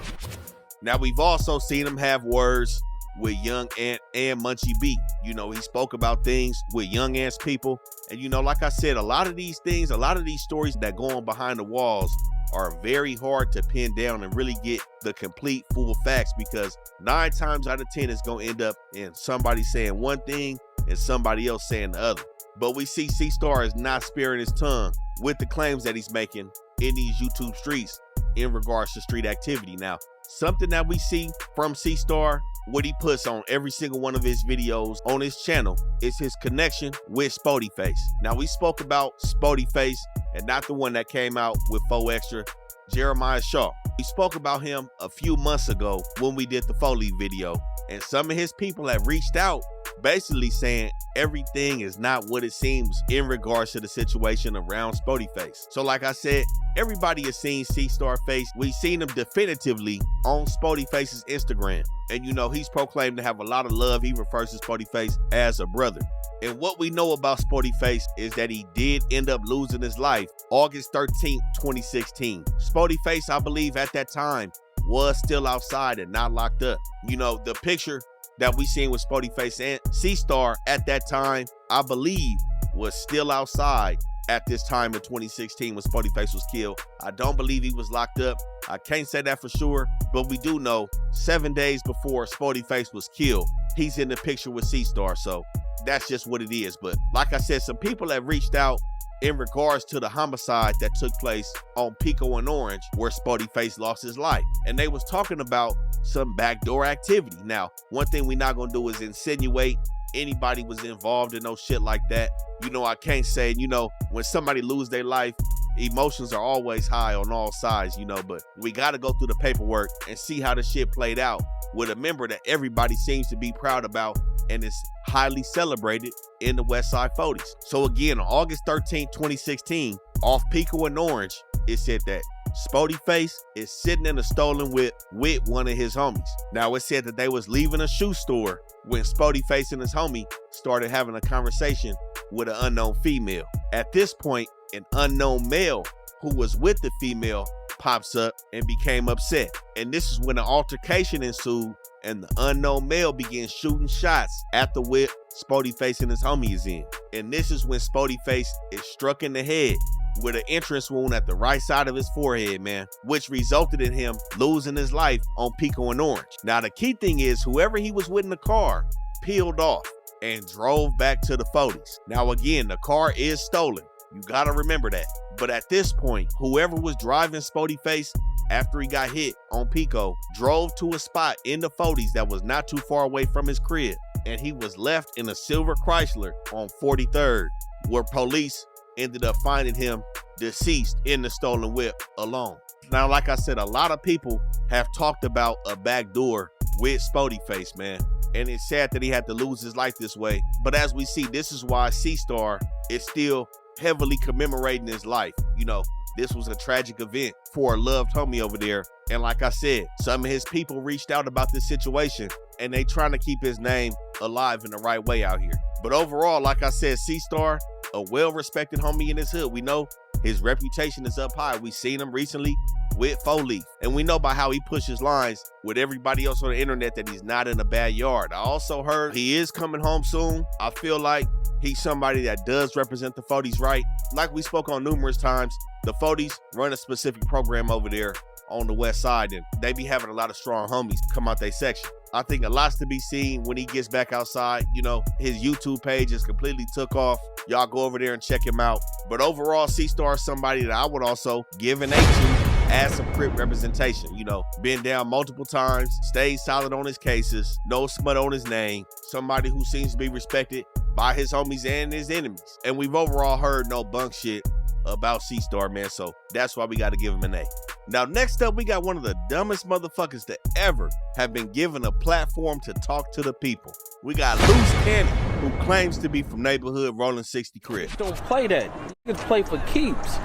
Now we've also seen him have words with Young Ant and Munchie B. You know, he spoke about things with Young Ant's people. And you know, like I said, a lot of these things, a lot of these stories that go on behind the walls are very hard to pin down and really get the complete full facts, because 9 times out of 10 it's gonna end up in somebody saying one thing and somebody else saying the other. But we see C-Starr is not sparing his tongue with the claims that he's making in these YouTube streets in regards to street activity. Now, something that we see from C-Starr, what he puts on every single one of his videos on his channel, is his connection with Spodyface. Now, we spoke about Spodyface and not the one that came out with 4 Extra, Jeremiah Shaw. We spoke about him a few months ago when we did the Foley video, and some of his people have reached out basically saying everything is not what it seems in regards to the situation around Spodyface. So like I said, everybody has seen C-Starr face. We've seen him definitively on Spodyface's Instagram. And you know, he's proclaimed to have a lot of love. He refers to Spodyface as a brother. And what we know about Spodyface is that he did end up losing his life August 13th, 2016. Spodyface, I believe at that time, was still outside and not locked up. You know, the picture that we seen with Spodyface and C-Starr at that time, I believe, was still outside at this time in 2016 when Spodyface was killed. I don't believe he was locked up. I can't say that for sure, but we do know 7 days before Spodyface was killed, he's in the picture with C-Starr, so that's just what it is. But like I said, some people have reached out in regards to the homicide that took place on Pico and Orange, where Spodyface lost his life. And they was talking about some backdoor activity. Now, one thing we're not gonna do is insinuate anybody was involved in no shit like that. You know, I can't say, you know, when somebody lose their life, emotions are always high on all sides, you know, but we gotta go through the paperwork and see how the shit played out with a member that everybody seems to be proud about and is highly celebrated in the West Side 40s. So again, on August 13th, 2016, off Pico and Orange, it said that Spodyface is sitting in a stolen whip with one of his homies. Now, it said that they was leaving a shoe store when Spodyface and his homie started having a conversation with an unknown female. At this point, an unknown male who was with the female pops up and became upset. And this is when an altercation ensued and the unknown male began shooting shots at the whip Spodyface and his homie is in. And this is when Spodyface is struck in the head with an entrance wound at the right side of his forehead, man, which resulted in him losing his life on Pico and Orange. Now, the key thing is whoever he was with in the car peeled off and drove back to the 40s. Now, again, the car is stolen. You gotta remember that. But at this point, whoever was driving Spodyface after he got hit on Pico drove to a spot in the 40s that was not too far away from his crib, and he was left in a silver Chrysler on 43rd, where police ended up finding him deceased in the stolen whip alone. Now, like I said, a lot of people have talked about a backdoor with Spodyface, man. And it's sad that he had to lose his life this way. But as we see, this is why C-Starr is still heavily commemorating his life. You know, this was a tragic event for a loved homie over there. And like I said, some of his people reached out about this situation and they trying to keep his name alive in the right way out here. But overall, like I said, C-Starr, a well-respected homie in his hood. We know his reputation is up high. We seen him recently with 4 Leaf. And we know by how he pushes lines with everybody else on the internet that he's not in a bad yard. I also heard he is coming home soon. I feel like he's somebody that does represent the 40s right. Like we spoke on numerous times, the 40s run a specific program over there on the West Side, and they be having a lot of strong homies come out their section. I think a lot's to be seen when he gets back outside. You know, his YouTube page is completely took off. Y'all go over there and check him out. But overall, C-Starr is somebody that I would also give an A to as some Crip representation. You know, been down multiple times, stayed solid on his cases, no smut on his name, somebody who seems to be respected by his homies and his enemies. And we've overall heard no bunk shit about C-Starr, man, so that's why we got to give him an A. Now, next up, we got one of the dumbest motherfuckers to ever have been given a platform to talk to the people. We got Luce Cannon, who claims to be from neighborhood rolling 60 Crip. Don't play that. You can play for keeps.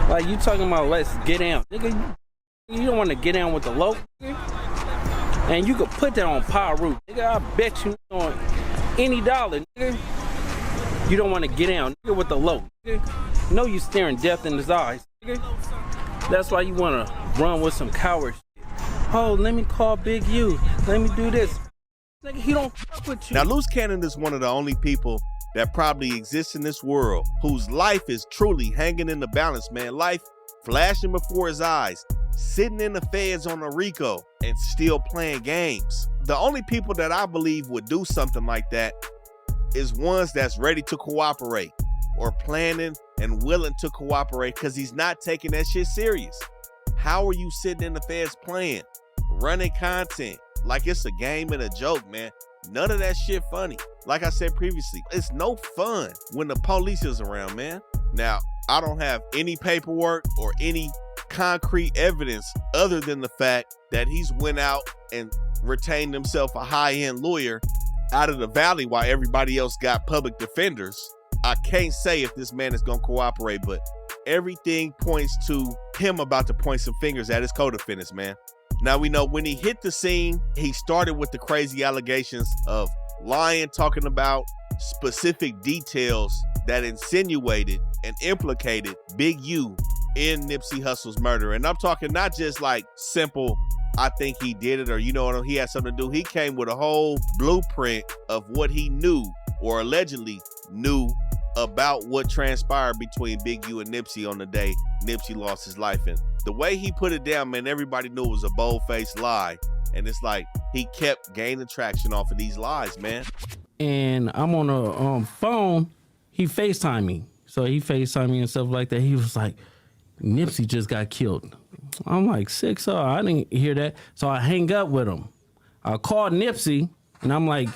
Like, you talking about let's get down. Nigga, you don't want to get down with the low, nigga. And you could put that on Power Root. Nigga, I bet you on any dollar, nigga. You don't want to get down, nigga, with the low, nigga. Know you staring death in his eyes, nigga. That's why you want to run with some cowards. Oh, let me call Big U. Let me do this. Nigga, he don't fuck with you. Now, Luce Cannon is one of the only people that probably exists in this world whose life is truly hanging in the balance, man. Life flashing before his eyes, sitting in the feds on a RICO and still playing games. The only people that I believe would do something like that is ones that's ready to cooperate or planning and willing to cooperate, because he's not taking that shit serious. How are you sitting in the feds playing, running content like it's a game and a joke, man? None of that shit funny. Like I said previously, it's no fun when the police is around, man. Now, I don't have any paperwork or any concrete evidence other than the fact that he's went out and retained himself a high-end lawyer out of the valley while everybody else got public defenders. I can't say if this man is gonna cooperate, but everything points to him about to point some fingers at his co-defendants, man. Now, we know when he hit the scene, he started with the crazy allegations of lying, talking about specific details that insinuated and implicated Big U in Nipsey Hussle's murder. And I'm talking not just like simple, I think he did it, or you know, he had something to do. He came with a whole blueprint of what he knew or allegedly knew about what transpired between Big U and Nipsey on the day Nipsey lost his life. And the way he put it down, man, everybody knew it was a bold-faced lie. And it's like he kept gaining traction off of these lies, man. And I'm on a phone, he FaceTimed me. So he FaceTimed me and stuff like that. He was like, Nipsey just got killed. I'm like, sick, so I didn't hear that. So I hang up with him. I called Nipsey, and I'm like,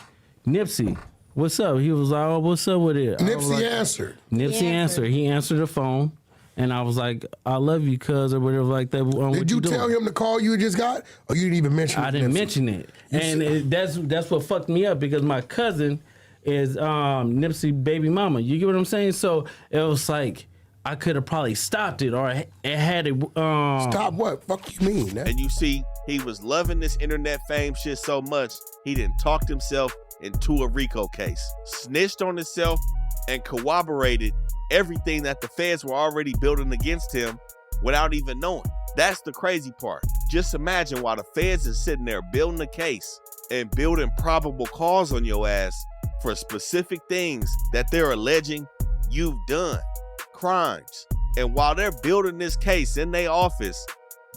Nipsey, what's up? He was like, oh, what's up with it? Nipsey answered. Nipsey answered. He answered the phone, and I was like, I love you, cuz, or whatever like that. Did you tell him the call you just got, or you didn't even mention it? I didn't mention it. And that's what fucked me up, because my cousin is Nipsey baby mama. You get what I'm saying? So it was like, I could have probably stopped it, or it had it. Stop what? Fuck you mean? And you see, he was loving this internet fame shit so much, he didn't talk himself into a RICO case, snitched on himself, and corroborated everything that the feds were already building against him without even knowing. That's the crazy part. Just imagine while the feds is sitting there building a case and building probable cause on your ass for specific things that they're alleging you've done, crimes. And while they're building this case in their office,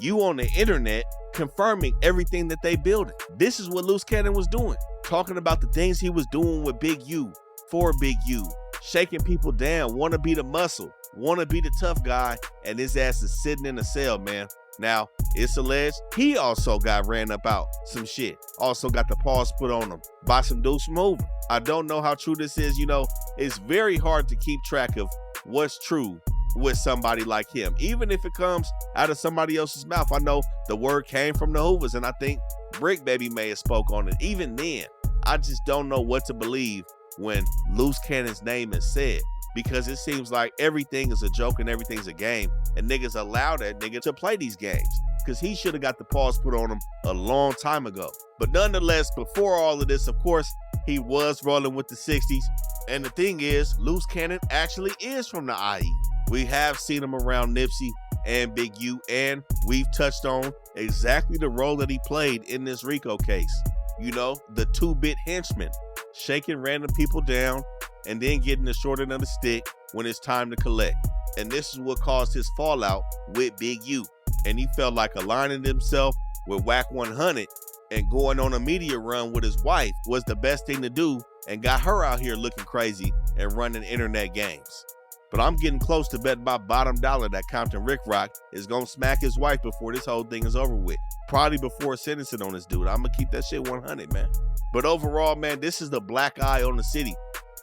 you on the internet confirming everything that they building. This is what Luce Cannon was doing, talking about the things he was doing with Big U, for Big U, shaking people down, want to be the muscle, want to be the tough guy, and his ass is sitting in a cell, man. Now, it's alleged he also got ran up out some shit, also got the paws put on him by some dudes from over. I don't know how true this is. You know, it's very hard to keep track of what's true with somebody like him, even if it comes out of somebody else's mouth. I know the word came from the Hoovers, and I think Brick Baby may have spoke on it. Even then, I just don't know what to believe when Luce Cannon's name is said, because it seems like everything is a joke and everything's a game, and niggas allow that nigga to play these games, because he should have got the paws put on him a long time ago. But nonetheless, before all of this, of course, he was rolling with the 60s. And the thing is, Luce Cannon actually is from the IE. We have seen him around Nipsey and Big U, and we've touched on exactly the role that he played in this RICO case. You know, the 2-bit henchman, shaking random people down and then getting the short end of the stick when it's time to collect. And this is what caused his fallout with Big U. And he felt like aligning himself with Whack 100 and going on a media run with his wife was the best thing to do and got her out here looking crazy and running internet games. But I'm getting close to betting my bottom dollar that Compton Ricc Roc is gonna smack his wife before this whole thing is over with. Probably before sentencing on this dude. I'm gonna keep that shit 100, man. But overall, man, this is the black eye on the city.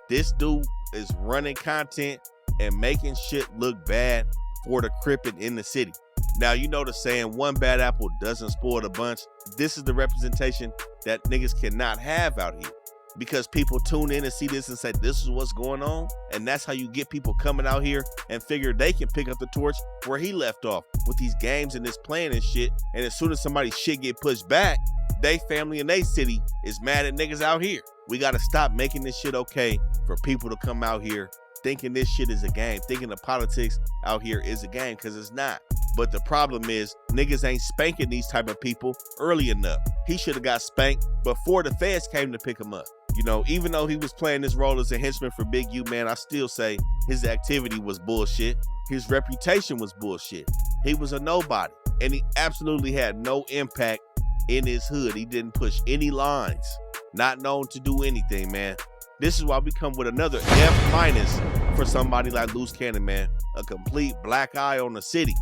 This dude is running content and making shit look bad for the Crippin' in the city. Now, you know the saying, one bad apple doesn't spoil the bunch. This is the representation that niggas cannot have out here, because people tune in and see this and say, this is what's going on. And that's how you get people coming out here and figure they can pick up the torch where he left off with these games and this playing and shit. And as soon as somebody's shit get pushed back, they family in they city is mad at niggas out here. We got to stop making this shit okay for people to come out here thinking this shit is a game, thinking the politics out here is a game, because it's not. But the problem is niggas ain't spanking these type of people early enough. He should have got spanked before the feds came to pick him up. You know, even though he was playing this role as a henchman for Big U, man, I still say his activity was bullshit. His reputation was bullshit. He was a nobody, and he absolutely had no impact in his hood. He didn't push any lines, not known to do anything, man. This is why we come with another F- for somebody like Luce Cannon, man. A complete black eye on the city.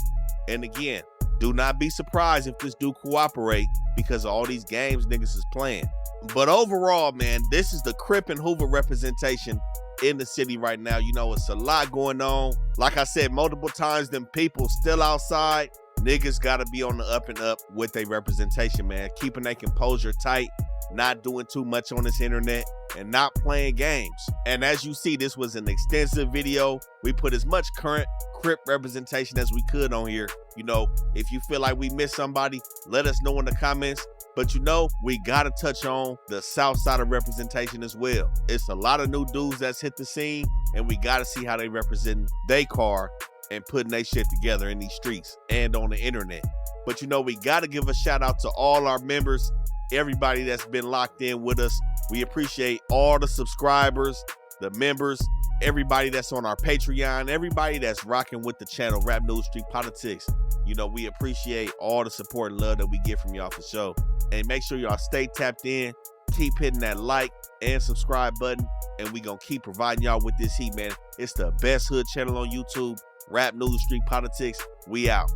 And again, do not be surprised if this dude cooperate because of all these games niggas is playing. But overall, man, this is the Crip and Hoover representation in the city right now. You know, it's a lot going on. Like I said multiple times, them people still outside. Niggas gotta be on the up and up with their representation, man. Keeping their composure tight, not doing too much on this internet, and not playing games. And as you see, this was an extensive video. We put as much current Crip representation as we could on here. You know, if you feel like we missed somebody, let us know in the comments. But you know, we gotta touch on the south side of representation as well. It's a lot of new dudes that's hit the scene, and we gotta see how they represent their car and putting their shit together in these streets and on the internet. But you know, we gotta give a shout out to all our members, everybody that's been locked in with us. We appreciate all the subscribers, the members, everybody that's on our Patreon, everybody that's rocking with the channel, Rap News Street Politics. You know, we appreciate all the support and love that we get from y'all for sure. And make sure y'all stay tapped in, keep hitting that like and subscribe button, and we gonna keep providing y'all with this heat, man. It's the best hood channel on YouTube, Rap News Street Politics. We out.